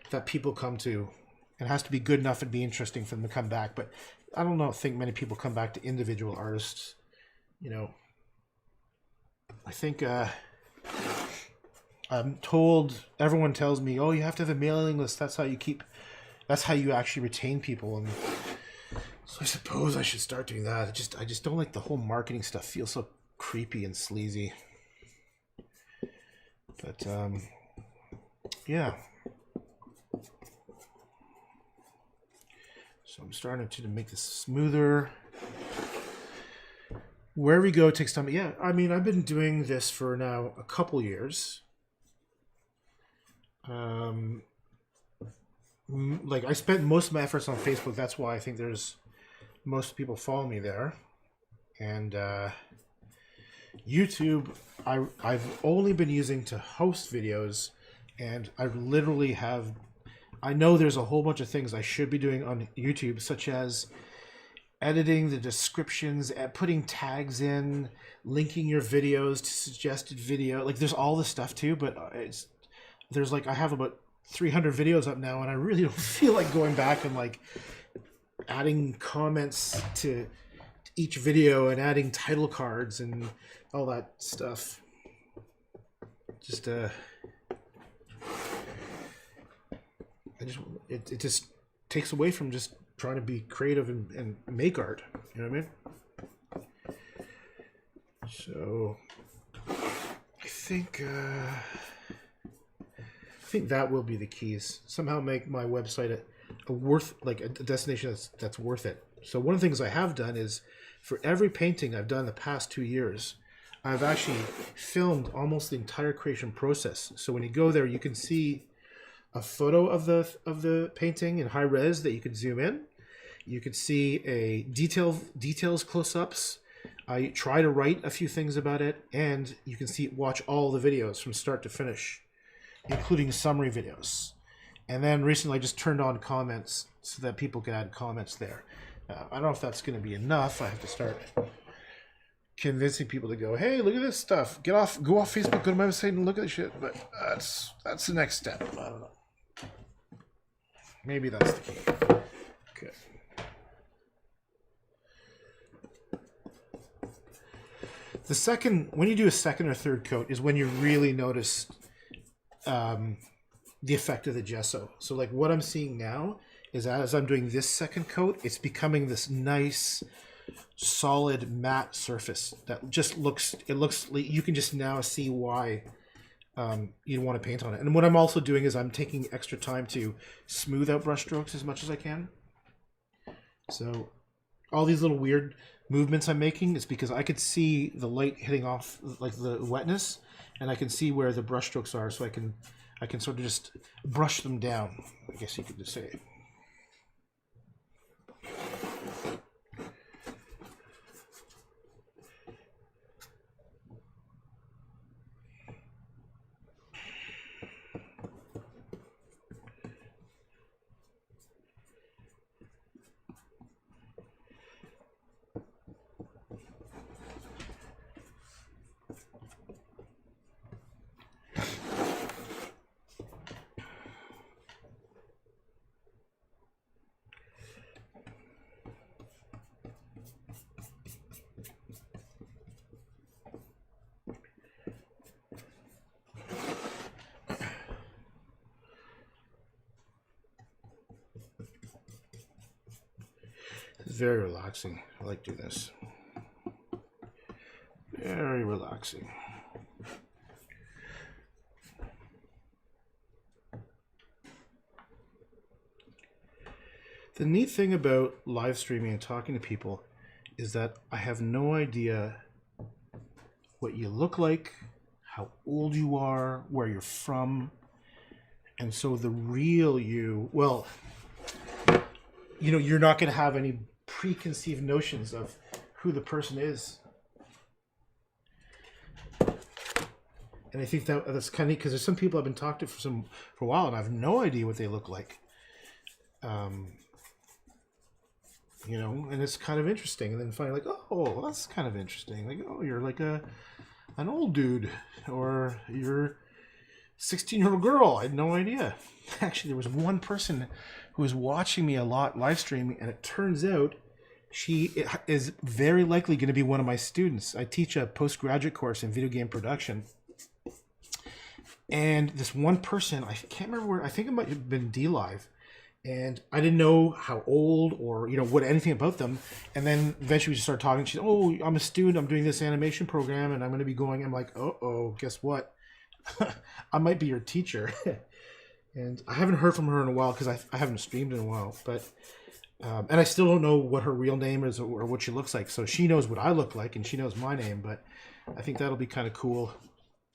that people come to. It has to be good enough and be interesting for them to come back, but I don't think many people come back to individual artists. I think I'm told, everyone tells me, oh, you have to have a mailing list. That's how you actually retain people. And so I suppose I should start doing that. I just don't like the whole marketing stuff. Feels so creepy and sleazy. But yeah. So I'm starting to make this smoother. Where we go takes time. Yeah, I mean, I've been doing this for now a couple years. Like, I spent most of my efforts on Facebook. That's why I think there's most people follow me there. And YouTube, I've only been using to host videos, and I literally have. I know there's a whole bunch of things I should be doing on YouTube, such as editing the descriptions, putting tags in, linking your videos to suggested video. Like, there's all this stuff too, but I have about 300 videos up now, and I really don't feel like going back and like adding comments to each video and adding title cards and all that stuff. It just takes away from just trying to be creative and make art. You know what I mean? So I think that will be the keys. Somehow make my website a destination that's worth it. So one of the things I have done is, for every painting I've done the past 2 years, I've actually filmed almost the entire creation process. So when you go there, you can see a photo of the painting in high res that you can zoom in. You can see a details close-ups. I try to write a few things about it, and you can watch all the videos from start to finish, including summary videos. And then recently I just turned on comments so that people can add comments there. I don't know if that's going to be enough. I have to start convincing people to go, hey, look at this stuff. Go off Facebook, go to my website and look at this shit. But that's the next step. I don't know. Maybe that's the key. Okay. The second, when you do a second or third coat, is when you really notice the effect of the gesso. So like what I'm seeing now is as I'm doing this second coat, it's becoming this nice, solid matte surface that just looks, you can just now see why you want to paint on it. And what I'm also doing is I'm taking extra time to smooth out brush strokes as much as I can. So all these little weird movements I'm making is because I could see the light hitting off like the wetness, and I can see where the brush strokes are, so I can sort of just brush them down, I guess you could just say. It's very relaxing. I like doing this. Very relaxing. The neat thing about live streaming and talking to people is that I have no idea what you look like, how old you are, where you're from. And so the real you, well, you know, you're not going to have any preconceived notions of who the person is. And I think that's kind of neat because there's some people I've been talking to for a while and I have no idea what they look like. You know, and it's kind of interesting. And then finally, like, oh, that's kind of interesting. Like, oh, you're like an old dude, or you're 16-year-old girl. I had no idea. Actually, there was one person who was watching me a lot live streaming, and it turns out she is very likely going to be one of my students. I teach a postgraduate course in video game production. And this one person, I can't remember where, I think it might have been D-Live. And I didn't know how old or, you know, what anything about them. And then eventually we just started talking. She said, oh, I'm a student. I'm doing this animation program and I'm going to be going. I'm like, uh-oh, guess what? I might be your teacher. And I haven't heard from her in a while because I haven't streamed in a while. But and I still don't know what her real name is or what she looks like. So she knows what I look like and she knows my name. But I think that'll be kind of cool.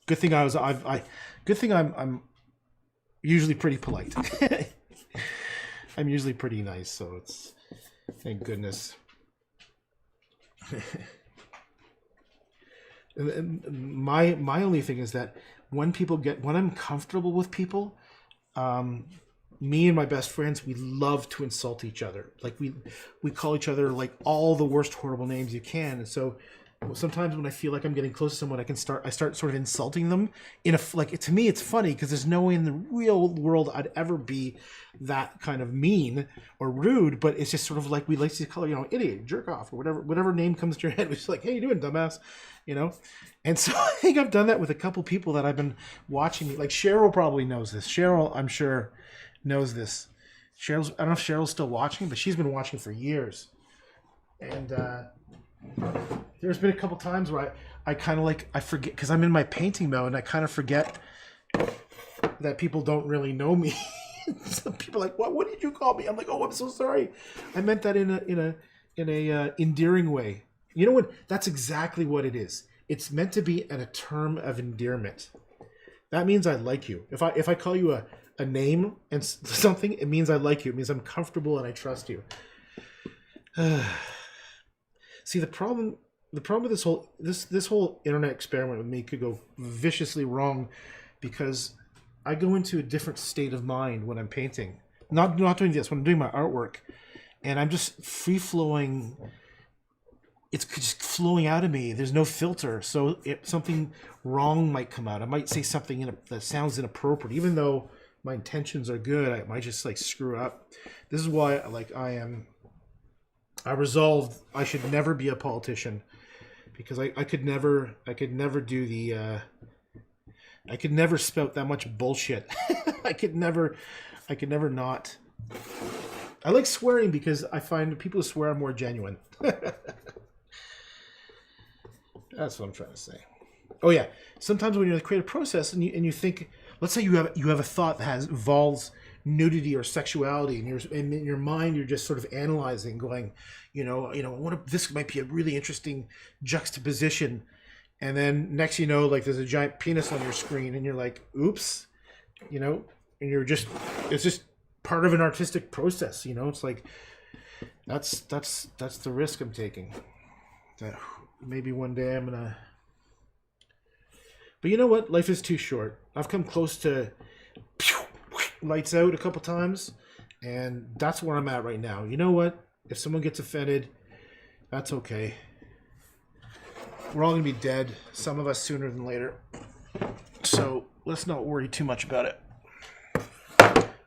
Good thing I'm usually pretty polite. I'm usually pretty nice, so it's, thank goodness. and my only thing is that when I'm comfortable with people, me and my best friends, we love to insult each other. Like we call each other like all the worst horrible names you can. And so sometimes when I feel like I'm getting close to someone, I start sort of insulting them to me it's funny because there's no way in the real world I'd ever be that kind of mean or rude, but it's just sort of like we like to call, you know, idiot, jerk off, or whatever name comes to your head. We're just like, hey, you doing, dumbass, you know? And so I think I've done that with a couple people that I've been watching. Like Cheryl probably knows this. Cheryl, I'm sure, knows this. I don't know if Cheryl's still watching, but she's been watching for years. And there's been a couple times where I kind of like, I forget, because I'm in my painting mode and I kind of forget that people don't really know me. Some people are like, what did you call me? I'm like, oh, I'm so sorry. I meant that in a endearing way. You know what? That's exactly what it is. It's meant to be a term of endearment. That means I like you. If I call you a name and something, it means I like you. It means I'm comfortable and I trust you. See, the problem with this whole internet experiment with me could go viciously wrong because I go into a different state of mind when I'm painting. Not doing this, when I'm doing my artwork. And I'm just free-flowing. It's just flowing out of me. There's no filter. So if something wrong might come out, I might say something that sounds inappropriate. Even though my intentions are good, I might just like screw up. This is why I resolved I should never be a politician, because I could never do the I could never spout that much bullshit. I could never not. I like swearing because I find people who swear are more genuine. That's what I'm trying to say. Oh yeah, sometimes when you're in the creative process and you think, let's say you have a thought that involves nudity or sexuality, and in your mind you're just sort of analyzing, going, what if this might be a really interesting juxtaposition, and then next like there's a giant penis on your screen, and you're like, oops, and it's just part of an artistic process, it's like that's the risk I'm taking. That maybe one day I'm gonna. But you know what? Life is too short. I've come close to lights out a couple times, and that's where I'm at right now. You know what? If someone gets offended, that's okay. We're all gonna be dead, some of us sooner than later. So let's not worry too much about it.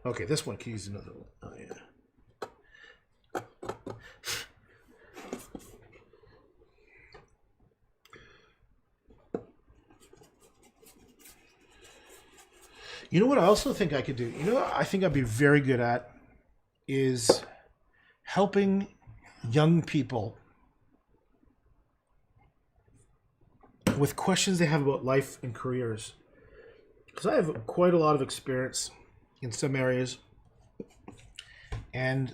Okay, this one can use another one. Oh yeah. You know what I also think I could do? What I think I'd be very good at is helping young people with questions they have about life and careers. Because I have quite a lot of experience in some areas. And,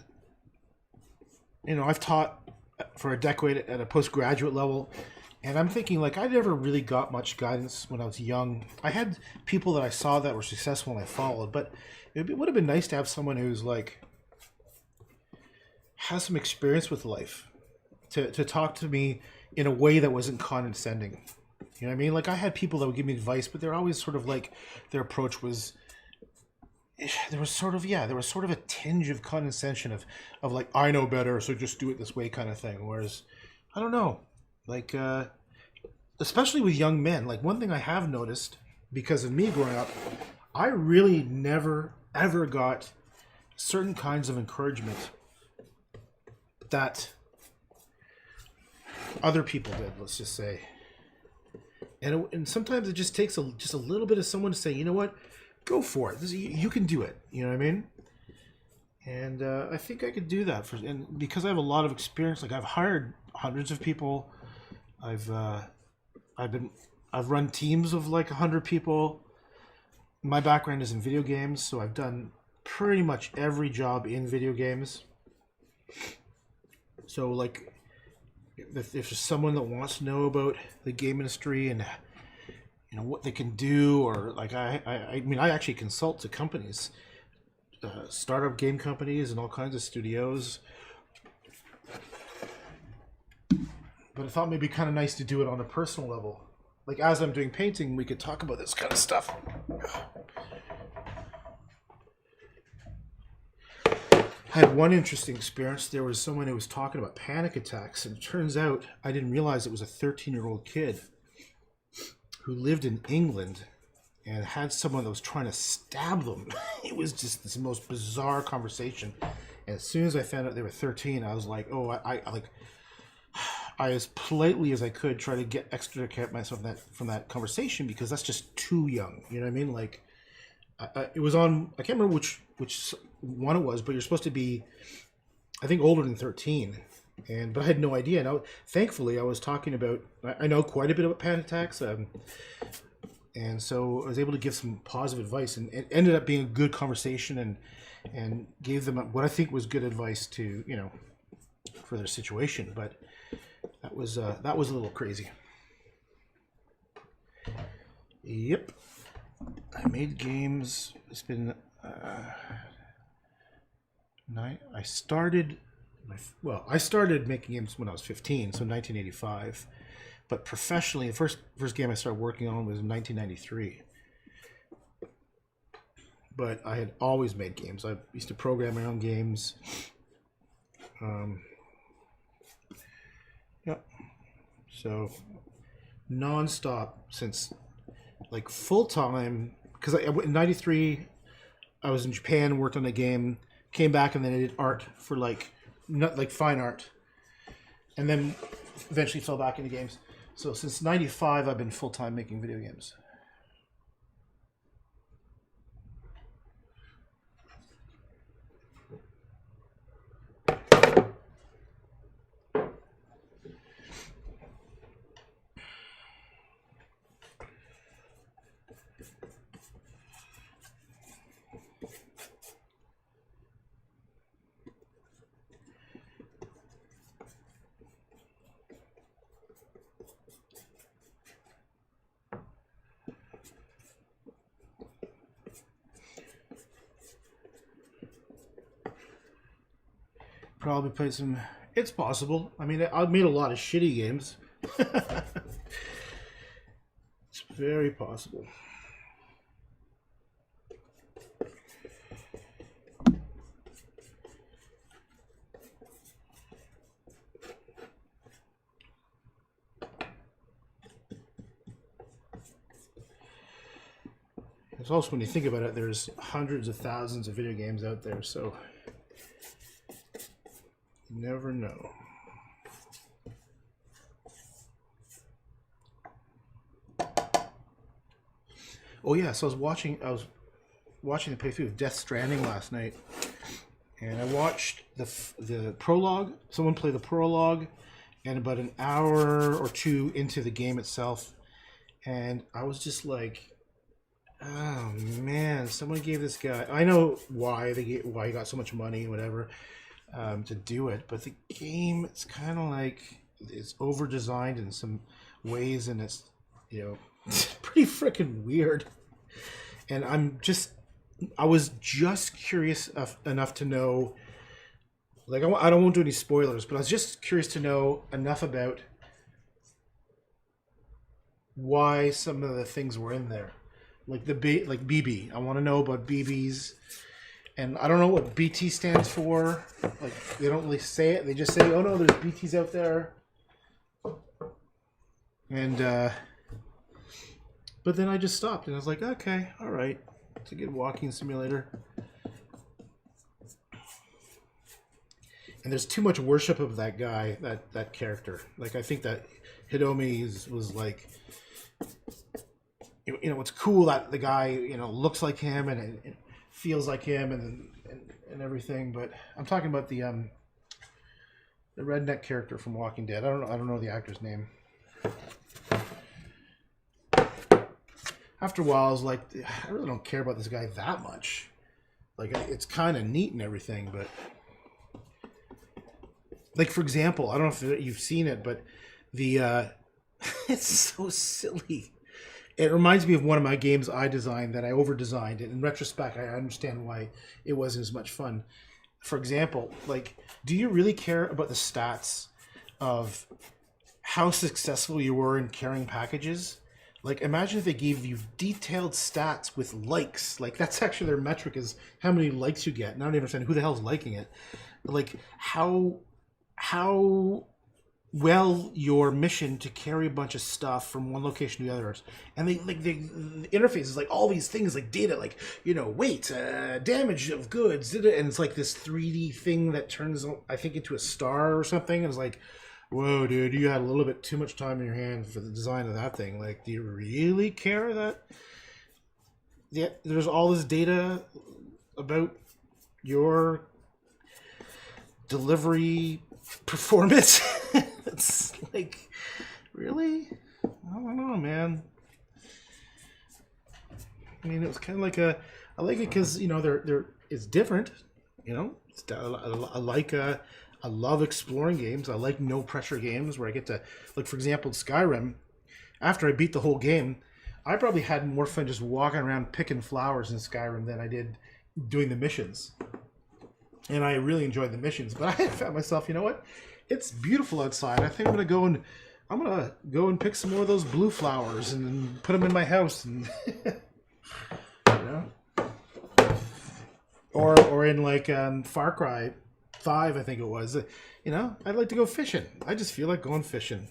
I've taught for a decade at a postgraduate level. And I'm thinking, I never really got much guidance when I was young. I had people that I saw that were successful and I followed, but it would have been nice to have someone who's has some experience with life to talk to me in a way that wasn't condescending. You know what I mean? I had people that would give me advice, but they're always sort of their approach was, there was sort of a tinge of condescension of I know better, so just do it this way kind of thing. Whereas, I don't know. Especially with young men, one thing I have noticed because of me growing up, I really never ever got certain kinds of encouragement that other people did, let's just say. And sometimes it just takes just a little bit of someone to say, you know what, go for it. You can do it. You know what I mean? And I think I could do that and because I have a lot of experience. I've hired hundreds of people. I've run teams of 100 people. My background is in video games, so I've done pretty much every job in video games. So if there's someone that wants to know about the game industry and what they can do, or I actually consult to companies, startup game companies and all kinds of studios. But I thought maybe kind of nice to do it on a personal level. As I'm doing painting, we could talk about this kind of stuff. I had one interesting experience. There was someone who was talking about panic attacks, and it turns out I didn't realize it was a 13-year-old kid who lived in England and had someone that was trying to stab them. It was just this most bizarre conversation. And as soon as I found out they were 13, I was like, oh, I as politely as I could try to extricate myself from that conversation, because that's just too young. You know what I mean? It was on, I can't remember which one it was, but you're supposed to be, I think, older than 13. But I had no idea. Now, thankfully, I was talking about, I know quite a bit about panic attacks. And so I was able to give some positive advice, and it ended up being a good conversation, and gave them what I think was good advice to, for their situation. But that was a little crazy. Yep. I made games. It's been I started making games when I was 15, so 1985. But professionally, the first game I started working on was in 1993. but I had always made games. I used to program my own games. Yep. So non-stop since like full-time, because in 93 I was in Japan, worked on a game, came back, and then I did art for like fine art, and then eventually fell back into games. So since 95 I've been full-time making video games. Probably played some. It's possible. I mean, I've made a lot of shitty games. It's very possible. It's also, when you think about it, there's hundreds of thousands of video games out there, so you never know. Oh yeah, so I was watching the playthrough of Death Stranding last night, and I watched the prologue. Someone played the prologue, and about an hour or two into the game itself, and I was just like, oh man, someone gave this guy. I know why he got so much money and whatever to do it, but the game, it's kind of like it's over designed in some ways, and it's, you know, it's pretty freaking weird. And I was just curious enough to know, like, I don't want to do any spoilers, but I was just curious to know enough about why some of the things were in there, like like BB. I want to know about BBs, and I don't know what BT stands for. Like, they don't really say it. They just say, "Oh no, there's BTs out there," and but then I just stopped, and I was like, okay, all right, it's a good walking simulator. And there's too much worship of that guy, that character. Like, I think that Hidomi was like, you know, it's cool that the guy, you know, looks like him and it feels like him and everything. But I'm talking about the redneck character from Walking Dead. I don't know the actor's name. After a while, I was like, I really don't care about this guy that much. Like, it's kind of neat and everything, but like, for example, I don't know if you've seen it, but the it's so silly. It reminds me of one of my games I designed that I over-designed, and in retrospect, I understand why it wasn't as much fun. For example, like, do you really care about the stats of how successful you were in carrying packages? Like, imagine if they gave you detailed stats with likes. Like, that's actually their metric, is how many likes you get. And I don't even understand who the hell's liking it. Like, how well your mission to carry a bunch of stuff from one location to the other. And the interface is like all these things, like data, like, you know, weight, damage of goods, and it's like this 3D thing that turns, I think, into a star or something. And it's like, whoa, dude, you had a little bit too much time in your hand for the design of that thing. Like, do you really care that there's all this data about your delivery performance? It's like, really? I don't know, man. I mean, it was kind of like I like it because, you know, it's different, you know. I love exploring games. I like no pressure games where I get to, like, for example, Skyrim. After I beat the whole game, I probably had more fun just walking around picking flowers in Skyrim than I did doing the missions. And I really enjoyed the missions, but I found myself, you know what? It's beautiful outside. I think I'm gonna go and pick some more of those blue flowers and put them in my house, and you know. or in like Far Cry 5, I think it was. You know, I'd like to go fishing. I just feel like going fishing.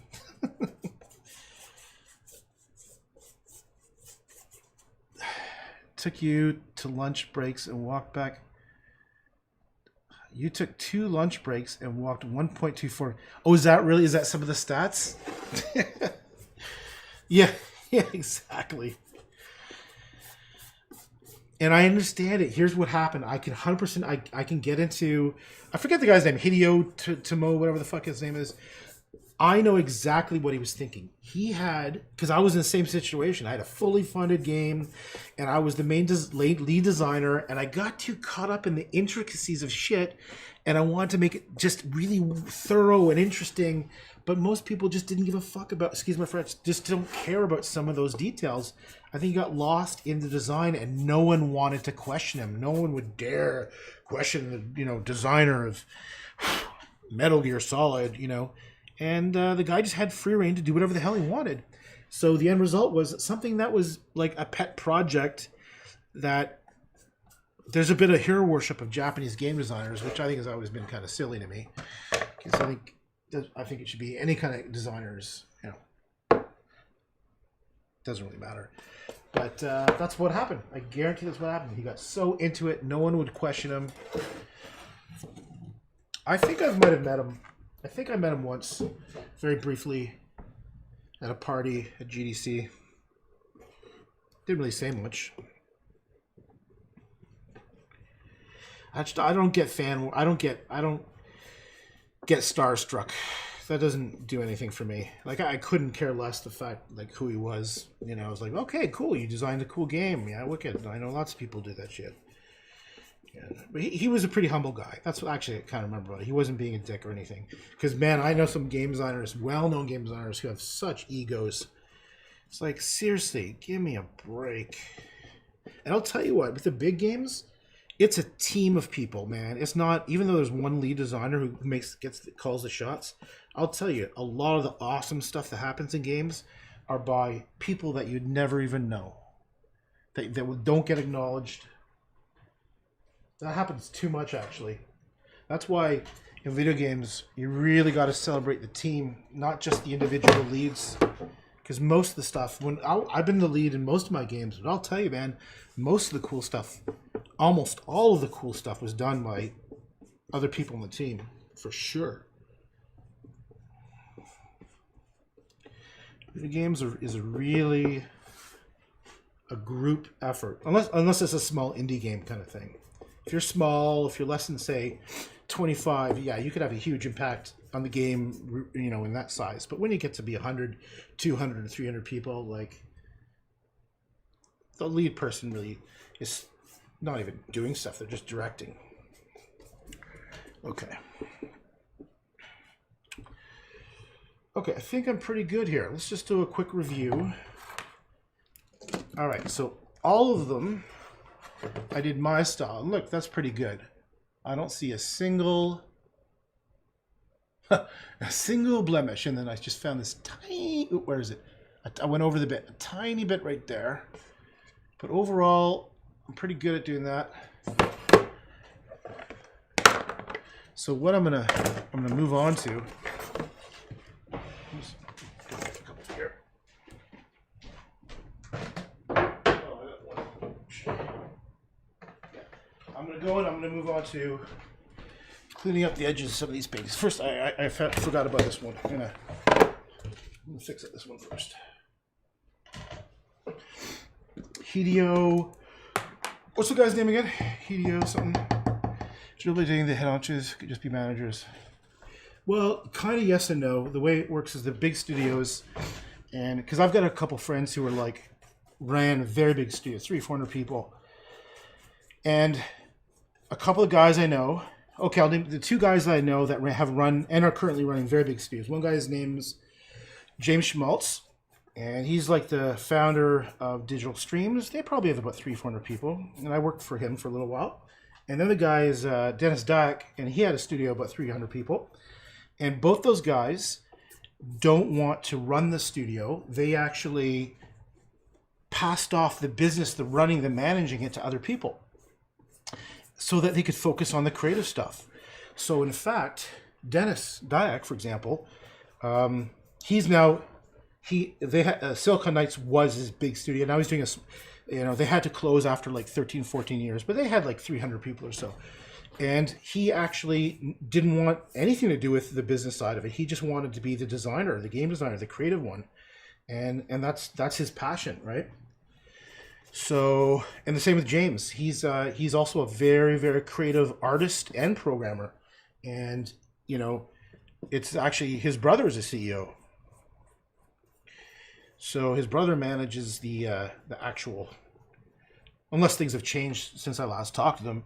Took you to lunch breaks and walked back. You took 2 lunch breaks and walked 1.24. Oh, is that some of the stats? Yeah, exactly. And I understand it. Here's what happened. I can 100%. I can get into. I forget the guy's name. Hideo Tomo, whatever the fuck his name is. I know exactly what he was thinking. He had, because I was in the same situation. I had a fully funded game, and I was the main lead designer, and I got too caught up in the intricacies of shit, and I wanted to make it just really thorough and interesting. But most people just didn't give a fuck about, excuse my French, just don't care about some of those details. I think he got lost in the design, and no one wanted to question him. No one would dare question the designer of Metal Gear Solid, And the guy just had free reign to do whatever the hell he wanted. So the end result was something that was like a pet project that there's a bit of hero worship of Japanese game designers, which I think has always been kind of silly to me. Because I think it should be any kind of designers, doesn't really matter. But that's what happened. I guarantee that's what happened. He got so into it, no one would question him. I think I might have met him. I think I met him once, very briefly, at a party at GDC. Didn't really say much. I don't get starstruck. That doesn't do anything for me. Like I couldn't care less the fact like who he was. I was like, okay, cool. You designed a cool game. Yeah, wicked. I know lots of people do that shit. Yeah. But he was a pretty humble guy. That's what actually I kind of remember about it. He wasn't being a dick or anything. Because, man, I know some game designers, well-known game designers, who have such egos. It's like, seriously, give me a break. And I'll tell you what, with the big games, it's a team of people, man. It's not, even though there's one lead designer who calls the shots, I'll tell you, a lot of the awesome stuff that happens in games are by people that you'd never even know. That don't get acknowledged. That happens too much, actually. That's why in video games, you really got to celebrate the team, not just the individual leads. Because most of the stuff, I've been the lead in most of my games, but I'll tell you, man, most of the cool stuff, almost all of the cool stuff was done by other people on the team, for sure. Video games is really a group effort, unless it's a small indie game kind of thing. If you're small, if you're less than, say, 25, yeah, you could have a huge impact on the game, in that size. But when you get to be 100, 200, and 300 people, like, the lead person really is not even doing stuff. They're just directing. Okay. Okay, I think I'm pretty good here. Let's just do a quick review. All right, so all of them, I did my style. And look, that's pretty good. I don't see a single blemish. And then I just found this tiny, where is it? I went over the bit, a tiny bit right there. But overall, I'm pretty good at doing that. So what I'm gonna move on to. I'm going to move on to cleaning up the edges of some of these paintings. First, I forgot about this one. I'm going to fix this one first. Hideo. What's the guy's name again? Hideo something. Should nobody doing the head honchos could just be managers? Well, kind of yes and no. The way it works is the big studios, and because I've got a couple friends who are ran very big studios, 300-400 people, and a couple of guys I know. Okay, I'll name the 2 guys that I know that have run and are currently running very big studios. One guy's name's James Schmaltz, and he's like the founder of Digital Streams. They probably have about 300-400 people, and I worked for him for a little while. And then the guy is Dennis Dyack, and he had a studio about 300 people. And both those guys don't want to run the studio. They actually passed off the business, the running, the managing it to other people. so that they could focus on the creative stuff. So in fact, Dennis Dyack, for example, he's now Silicon Knights was his big studio. Now he's doing they had to close after like 13, 14 years, but they had like 300 people or so. And he actually didn't want anything to do with the business side of it. He just wanted to be the designer, the game designer, the creative one. And that's his passion, right? So, and the same with James. He's also a very, very creative artist and programmer. And, it's actually his brother is a CEO. So his brother manages the actual, unless things have changed since I last talked to them.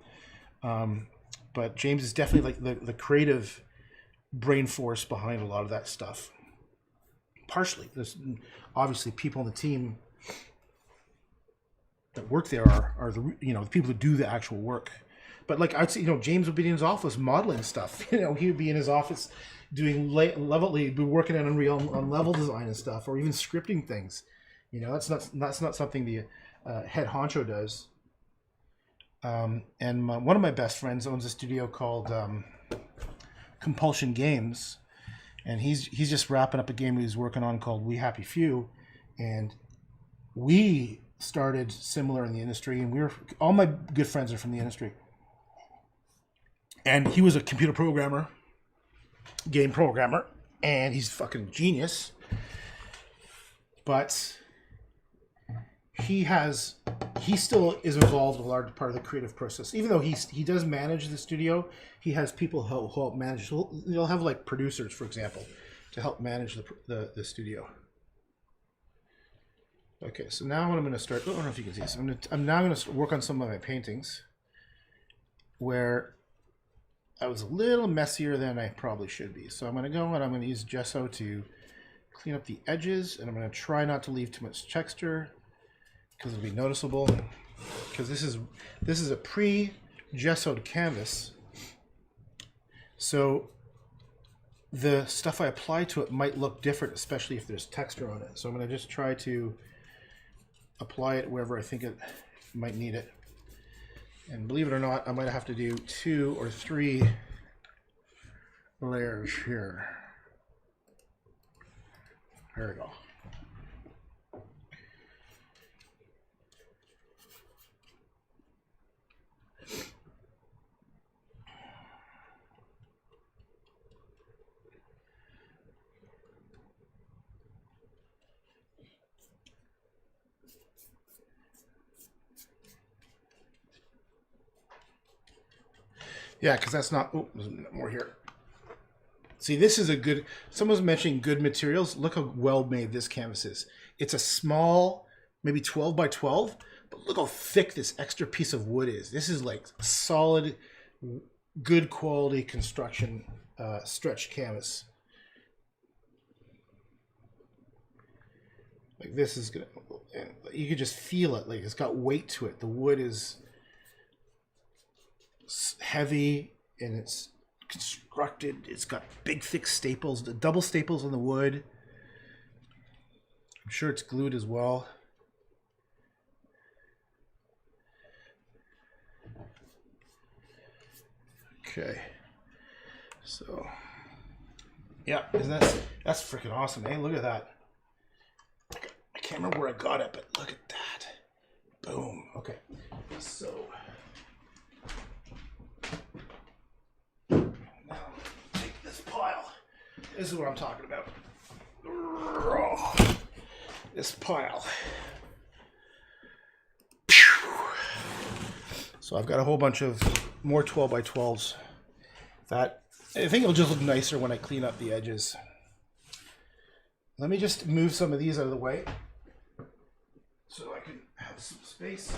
But James is definitely like the creative brain force behind a lot of that stuff. Partially, there's obviously people on the team that work there are the the people who do the actual work. But like I'd say, James would be in his office modeling stuff. He would be in his office doing level. He'd be working on Unreal on level design and stuff, or even scripting things. That's not something the head honcho does. And one of my best friends owns a studio called Compulsion Games, and he's just wrapping up a game he's working on called We Happy Few, and we started similar in the industry, and all my good friends are from the industry. And he was a computer programmer, game programmer, and he's fucking genius. But he still is involved in a large part of the creative process. Even though he does manage the studio, he has people who help manage. They'll have like producers, for example, to help manage the studio. Okay, so now what I'm going to start, I don't know if you can see this. I'm now going to work on some of my paintings where I was a little messier than I probably should be. So I'm going to go and I'm going to use gesso to clean up the edges, and I'm going to try not to leave too much texture because it'll be noticeable. Because this is a pre-gessoed canvas, so the stuff I apply to it might look different, especially if there's texture on it. So I'm going to just try to apply it wherever I think it might need it. And believe it or not, I might have to do 2 or 3 layers here. There we go. Yeah, because that's not... Oh, there's more here. See, this is a good... Someone's mentioning good materials. Look how well made this canvas is. It's a small, maybe 12 by 12, but look how thick this extra piece of wood is. This is like solid, good quality construction stretched canvas. Like this is gonna... You can just feel it. Like it's got weight to it. The wood is heavy and it's constructed. It's got big thick staples, the double staples on the wood. I'm sure it's glued as well. Okay, so yeah, isn't that's freaking awesome, eh? Look at that. I can't remember where I got it, but look at that. Boom. Okay, so this is what I'm talking about. This pile. So I've got a whole bunch of more 12 by 12s. That I think it'll just look nicer when I clean up the edges. Let me just move some of these out of the way so I can have some space.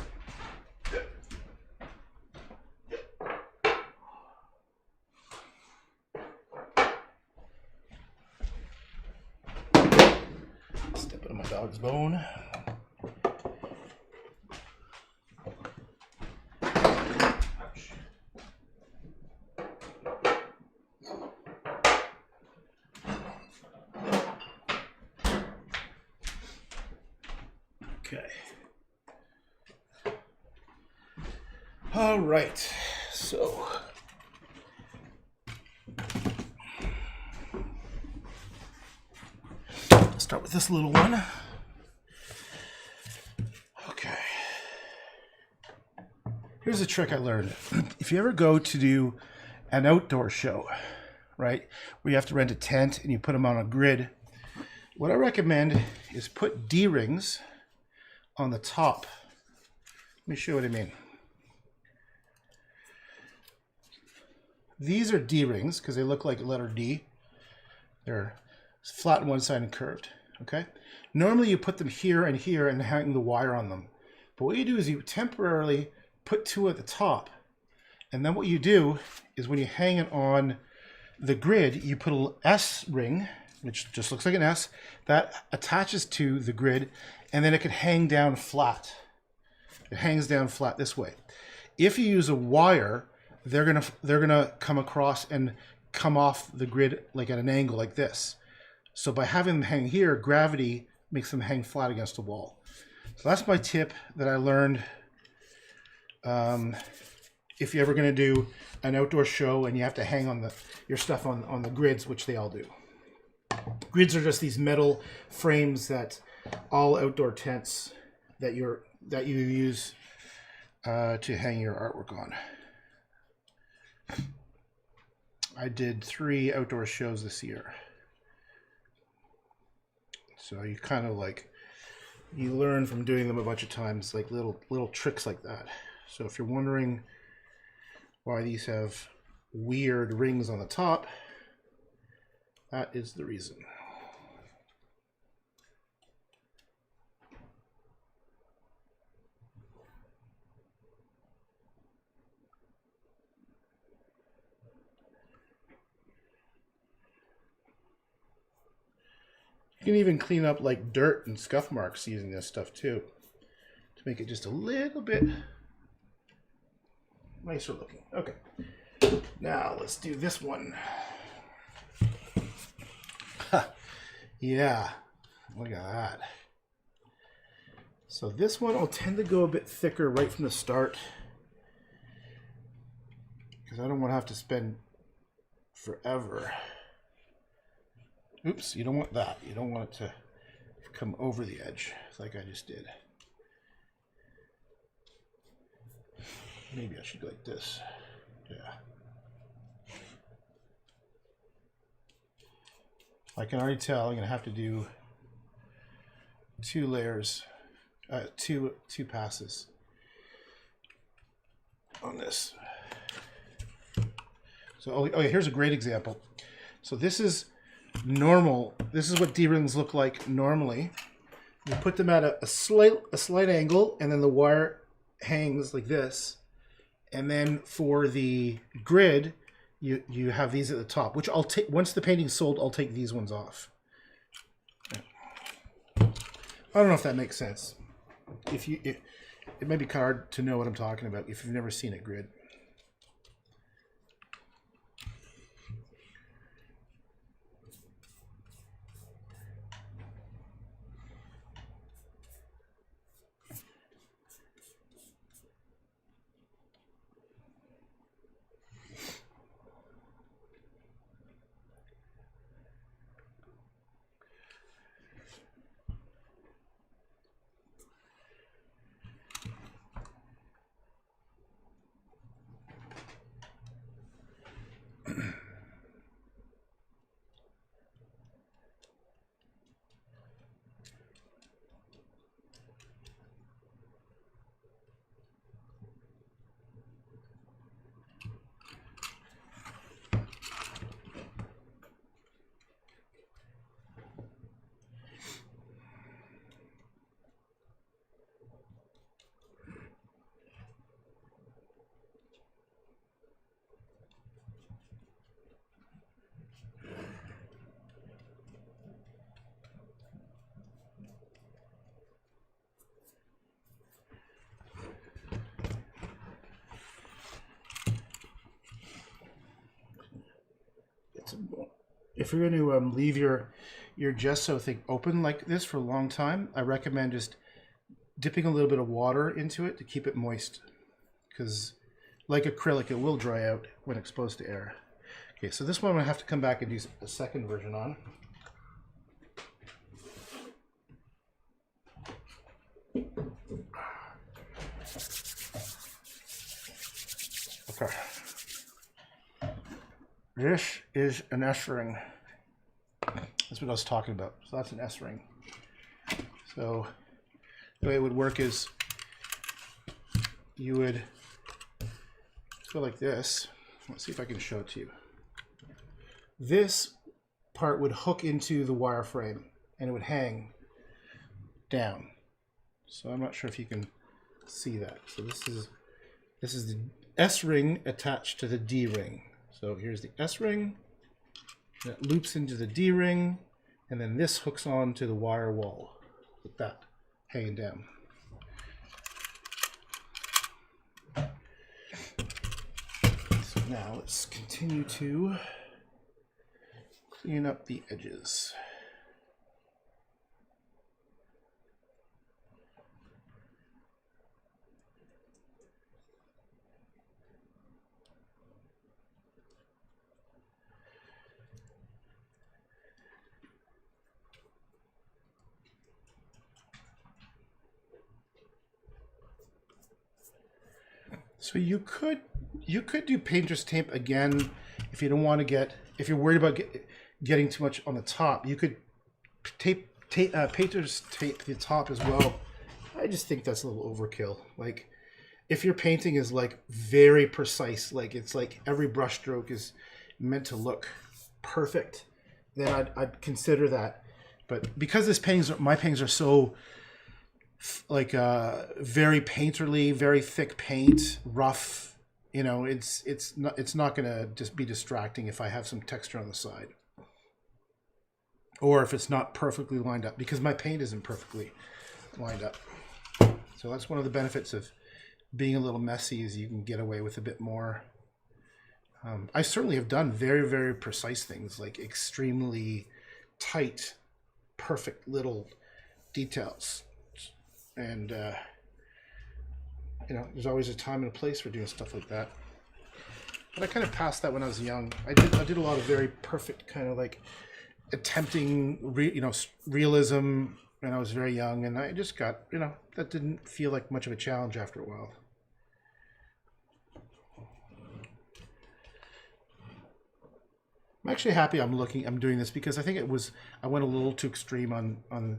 Step on my dog's bone. Ouch. Okay. All right. So let's start with this little one. Okay. Here's a trick I learned. If you ever go to do an outdoor show, right, where you have to rent a tent and you put them on a grid, what I recommend is put D-rings on the top. Let me show you what I mean. These are D-rings because they look like a letter D. They're flat on one side and curved, okay? Normally you put them here and hang the wire on them. But what you do is you temporarily put two at the top. And then what you do is when you hang it on the grid, you put a S ring, which just looks like an S, that attaches to the grid, and then it can hang down flat. It hangs down flat this way. If you use a wire, they're gonna come across and come off the grid like at an angle like this. So by having them hang here, gravity makes them hang flat against the wall. So that's my tip that I learned. If you're ever going to do an outdoor show and you have to hang on your stuff on the grids, which they all do. Grids are just these metal frames that all outdoor tents that you use to hang your artwork on. I did 3 outdoor shows this year. So you kind of you learn from doing them a bunch of times, like little tricks like that. So if you're wondering why these have weird rings on the top, that is the reason. You can even clean up like dirt and scuff marks using this stuff too, to make it just a little bit nicer looking. Okay, now let's do this one. Yeah, look at that. So this one will tend to go a bit thicker right from the start because I don't want to have to spend forever. Oops, you don't want that. You don't want it to come over the edge like I just did. Maybe I should go like this. Yeah. I can already tell I'm going to have to do 2 layers, two passes on this. So, oh yeah, here's a great example. So this is normal. This is what D-rings look like normally. You put them at a slight angle, and then the wire hangs like this. And then for the grid, you have these at the top, which I'll take once the painting's sold. I'll take these ones off. I don't know if that makes sense. It may be kind of hard to know what I'm talking about if you've never seen a grid. If you're going to leave your gesso thing open like this for a long time, I recommend just dipping a little bit of water into it to keep it moist. Because like acrylic, it will dry out when exposed to air. Okay, so this one I'm going to have to come back and do a second version on. Okay. This is an S-ring. That's what I was talking about. So that's an S-ring. So the way it would work is you would go like this. Let's see if I can show it to you. This part would hook into the wire frame and it would hang down. So I'm not sure if you can see that. So this is the S-ring attached to the D-ring. So here's the S-ring that loops into the D-ring, and then this hooks on to the wire wall with that hanging down. So now let's continue to clean up the edges. So you could do painter's tape again if you don't want to if you're worried about getting too much on the top. You could painter's tape the top as well. I just think that's a little overkill. Like if your painting is like very precise, like it's like every brush stroke is meant to look perfect, then I'd consider that. But because my paintings are so like very painterly, very thick paint, rough, you know, it's not gonna just be distracting if I have some texture on the side, or if it's not perfectly lined up, because my paint isn't perfectly lined up. So that's one of the benefits of being a little messy, is you can get away with a bit more. I certainly have done very, very precise things, like extremely tight, perfect little details. And, you know, there's always a time and a place for doing stuff like that. But I kind of passed that when I was young. I did a lot of very perfect kind of like attempting, realism when I was very young. And I just got, you know, that didn't feel like much of a challenge after a while. I'm actually happy I'm doing this, because I think I went a little too extreme on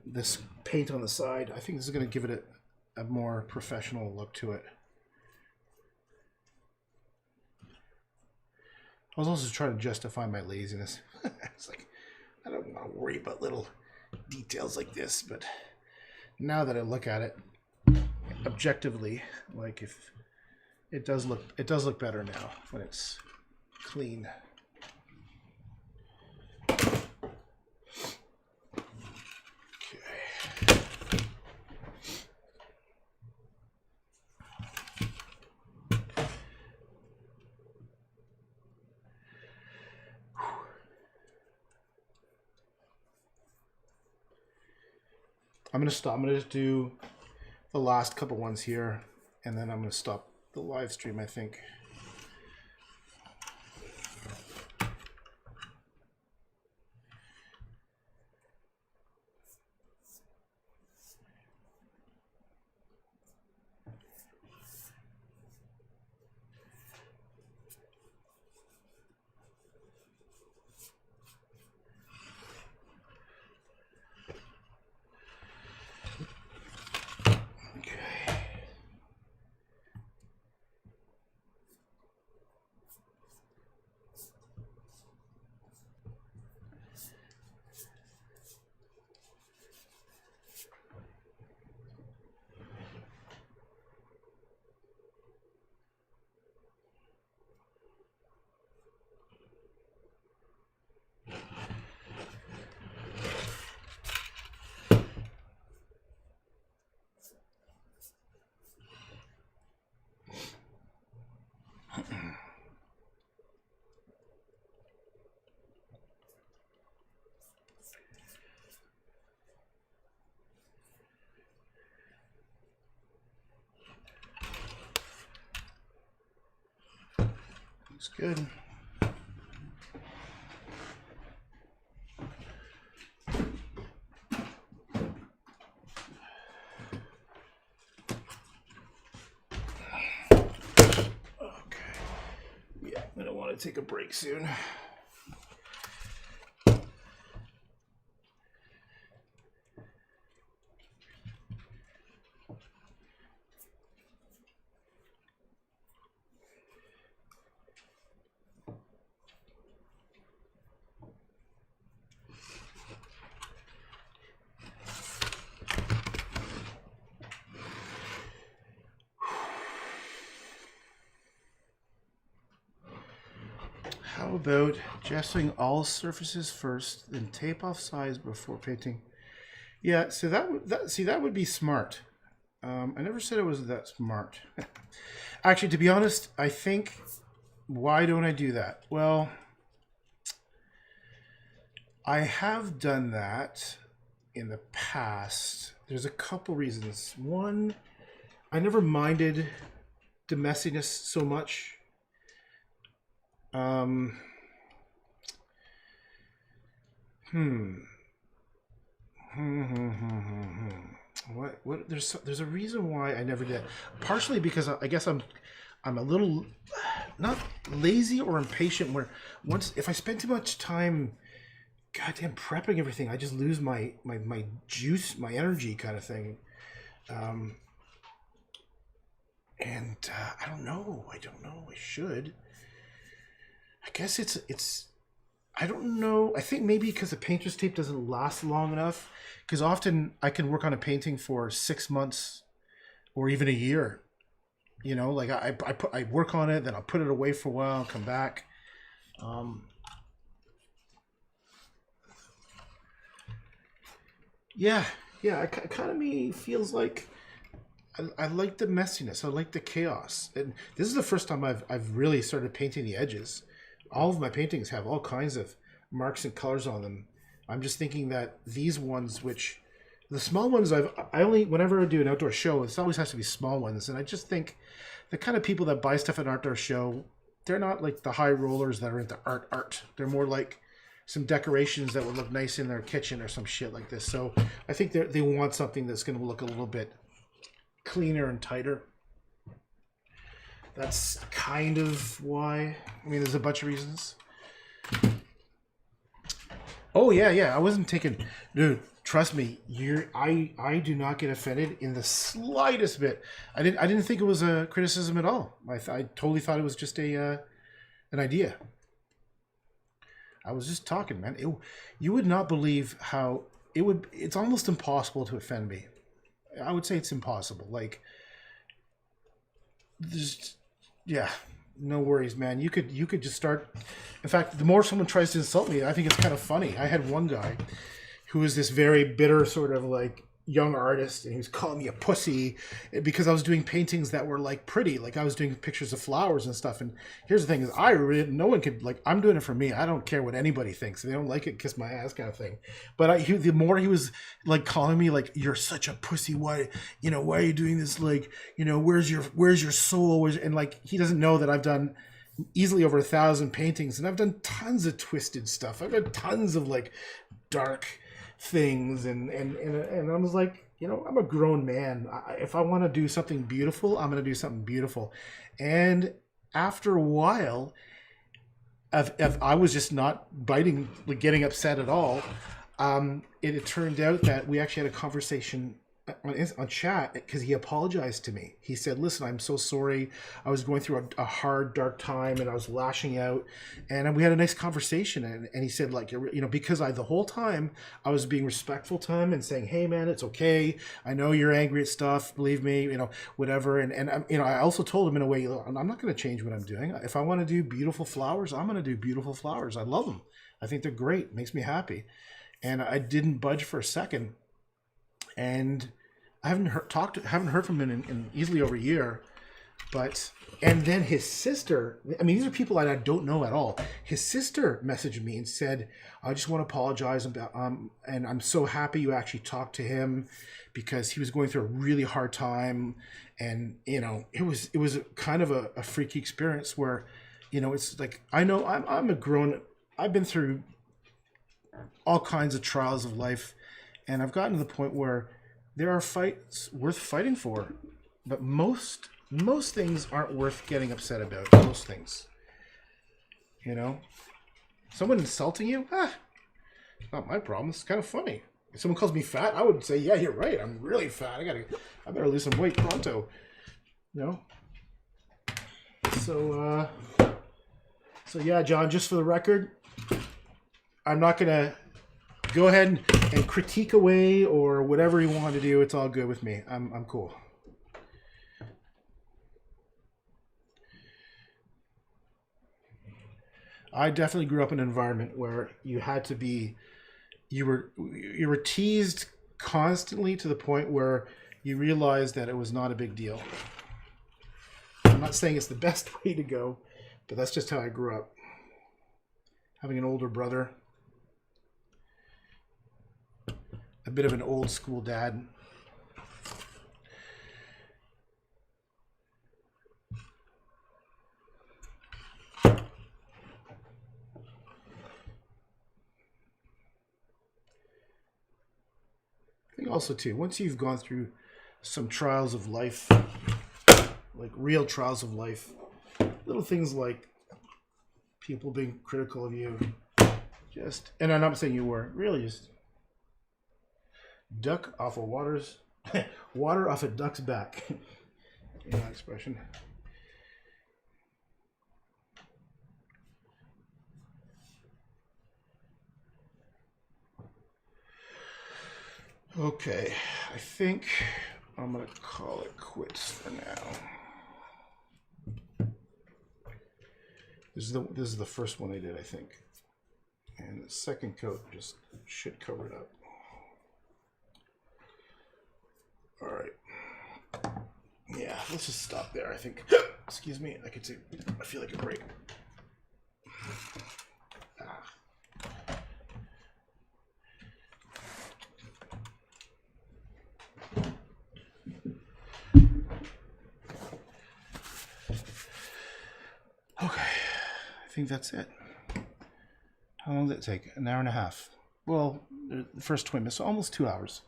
this paint on the side. I think this is going to give it a more professional look to it. I was also trying to justify my laziness. It's like, I don't want to worry about little details like this, but now that I look at it objectively, like if it does look better now when it's clean. I'm going to stop. I'm going to just do the last couple ones here, and then I'm going to stop the live stream, I think. Looks good. Take a break soon. How about gessoing all surfaces first, then tape off sides before painting? Yeah, so that would be smart. I never said it was that smart. Actually, to be honest, I think, why don't I do that? Well, I have done that in the past. There's a couple reasons. One, I never minded the messiness so much. What? There's a reason why I never did. Partially because I guess I'm a little not lazy or impatient. Where if I spend too much time, goddamn prepping everything, I just lose my juice, my energy, kind of thing. And I don't know. I should. I guess it's. I don't know. I think maybe because the painter's tape doesn't last long enough. Because often I can work on a painting for 6 months or even a year. You know, like I work on it, then I'll put it away for a while, come back. Yeah. It kind of me feels like I like the messiness. I like the chaos. And this is the first time I've really started painting the edges. All of my paintings have all kinds of marks and colors on them. I'm just thinking that these ones, which the small ones, whenever I do an outdoor show, it always has to be small ones. And I just think the kind of people that buy stuff at an outdoor show, they're not like the high rollers that are into art. They're more like some decorations that would look nice in their kitchen or some shit like this. So I think they want something that's going to look a little bit cleaner and tighter. That's kind of why. I mean, there's a bunch of reasons. Oh yeah. I wasn't taking, dude. Trust me, I do not get offended in the slightest bit. I didn't think it was a criticism at all. I totally thought it was just an idea. I was just talking, man. You would not believe how it's almost impossible to offend me. I would say it's impossible. Like, yeah, no worries, man. You could just start. In fact, the more someone tries to insult me, I think it's kind of funny. I had one guy who was this very bitter sort of like young artist, and he was calling me a pussy because I was doing paintings that were like pretty, like I was doing pictures of flowers and stuff. And here's the thing: is no one could, like, I'm doing it for me. I don't care what anybody thinks. If they don't like it, kiss my ass, kind of thing. But the more he was like calling me like, you're such a pussy. Why are you doing this? Like, where's your soul? And like, he doesn't know that I've done easily over 1,000 paintings, and I've done tons of twisted stuff. I've done tons of like dark things, and I was like, I'm a grown man. If I want to do something beautiful, I'm going to do something beautiful. And after a while, if I was just not biting, like getting upset at all, it turned out that we actually had a conversation on chat, because he apologized to me. He said, listen, I'm so sorry. I was going through a hard, dark time, and I was lashing out. And we had a nice conversation. And he said, like, because the whole time I was being respectful to him and saying, hey, man, it's okay. I know you're angry at stuff. Believe me, whatever. And I also told him in a way, I'm not going to change what I'm doing. If I want to do beautiful flowers, I'm going to do beautiful flowers. I love them. I think they're great. It makes me happy. And I didn't budge for a second. And I haven't heard from him in easily over a year. And then his sister, I mean, these are people that I don't know at all. His sister messaged me and said, I just want to apologize about, and I'm so happy you actually talked to him, because he was going through a really hard time. And, it was kind of a freaky experience where, You know, it's like, I know I've been through all kinds of trials of life, and I've gotten to the point where there are fights worth fighting for, but most things aren't worth getting upset about. Most things, you know, someone insulting you, not my problem. It's kind of funny. If someone calls me fat, I would say, yeah, you're right. I'm really fat. I better lose some weight pronto. You know? So yeah, John, just for the record, I'm not going to go ahead and critique away or whatever you want to do. It's all good with me. I'm cool. I definitely grew up in an environment where you had to be, you were teased constantly to the point where you realized that it was not a big deal. I'm not saying it's the best way to go, but that's just how I grew up. Having an older brother, a bit of an old school dad. I think also too, once you've gone through some trials of life, like real trials of life, little things like people being critical of you, and I'm not saying you were, really just duck off of water off a duck's back. In that expression. Okay, I think I'm gonna call it quits for now. This is the first one I did, I think, and the second coat just should cover it up. All right, yeah, let's just stop there. I think. Excuse me, I feel like a break. Okay, I think that's it. How long did it take? An hour and a half. Well, the first 20 minutes, so almost 2 hours.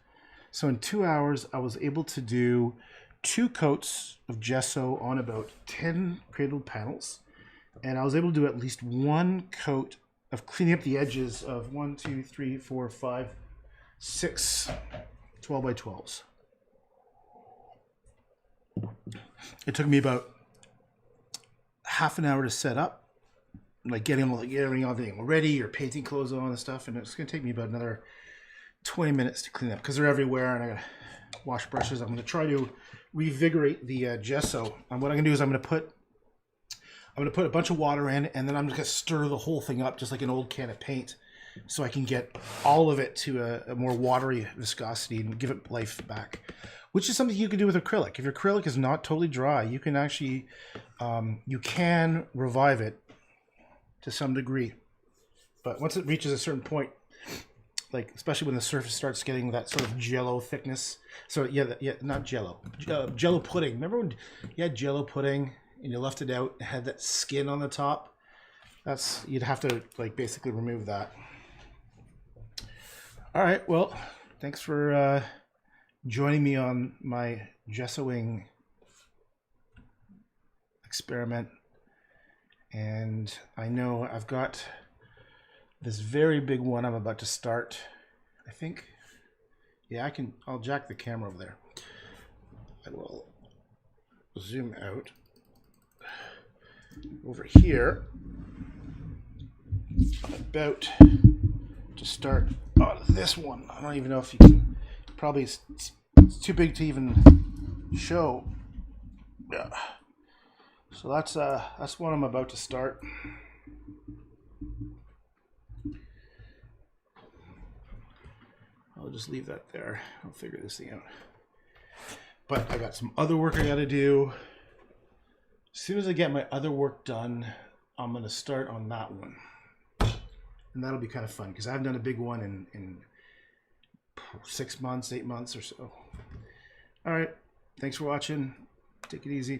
So in 2 hours, I was able to do 2 coats of gesso on about 10 cradled panels. And I was able to do at least 1 coat of cleaning up the edges of 1, 2, 3, 4, 5, 6 12 by 12s. It took me about half an hour to set up, like getting everything ready, your painting clothes on and stuff, and it's going to take me about another 20 minutes to clean up because they're everywhere, and I got to wash brushes. I'm going to try to revigorate the gesso, and what I'm going to do is I'm going to put a bunch of water in, and then I'm just going to stir the whole thing up just like an old can of paint, so I can get all of it to a more watery viscosity and give it life back, which is something you can do with acrylic. If your acrylic is not totally dry, you can actually you can revive it to some degree. But once it reaches a certain point, like especially when the surface starts getting that sort of jello thickness. So yeah, not jello, jello pudding. Remember when you had jello pudding and you left it out, it had that skin on the top? You'd have to like basically remove that. All right, well, thanks for joining me on my gessoing experiment. And I know I've got this very big one I'm about to start. I think, yeah, I'll jack the camera over there. I will zoom out over here. I'm about to start on this one. I don't even know if you can, probably it's too big to even show. Yeah. So that's what I'm about to start. I'll just leave that there. I'll figure this thing out. But I got some other work I got to do. As soon as I get my other work done, I'm going to start on that one. And that'll be kind of fun because I haven't done a big one in 6 months, 8 months or so. All right. Thanks for watching. Take it easy.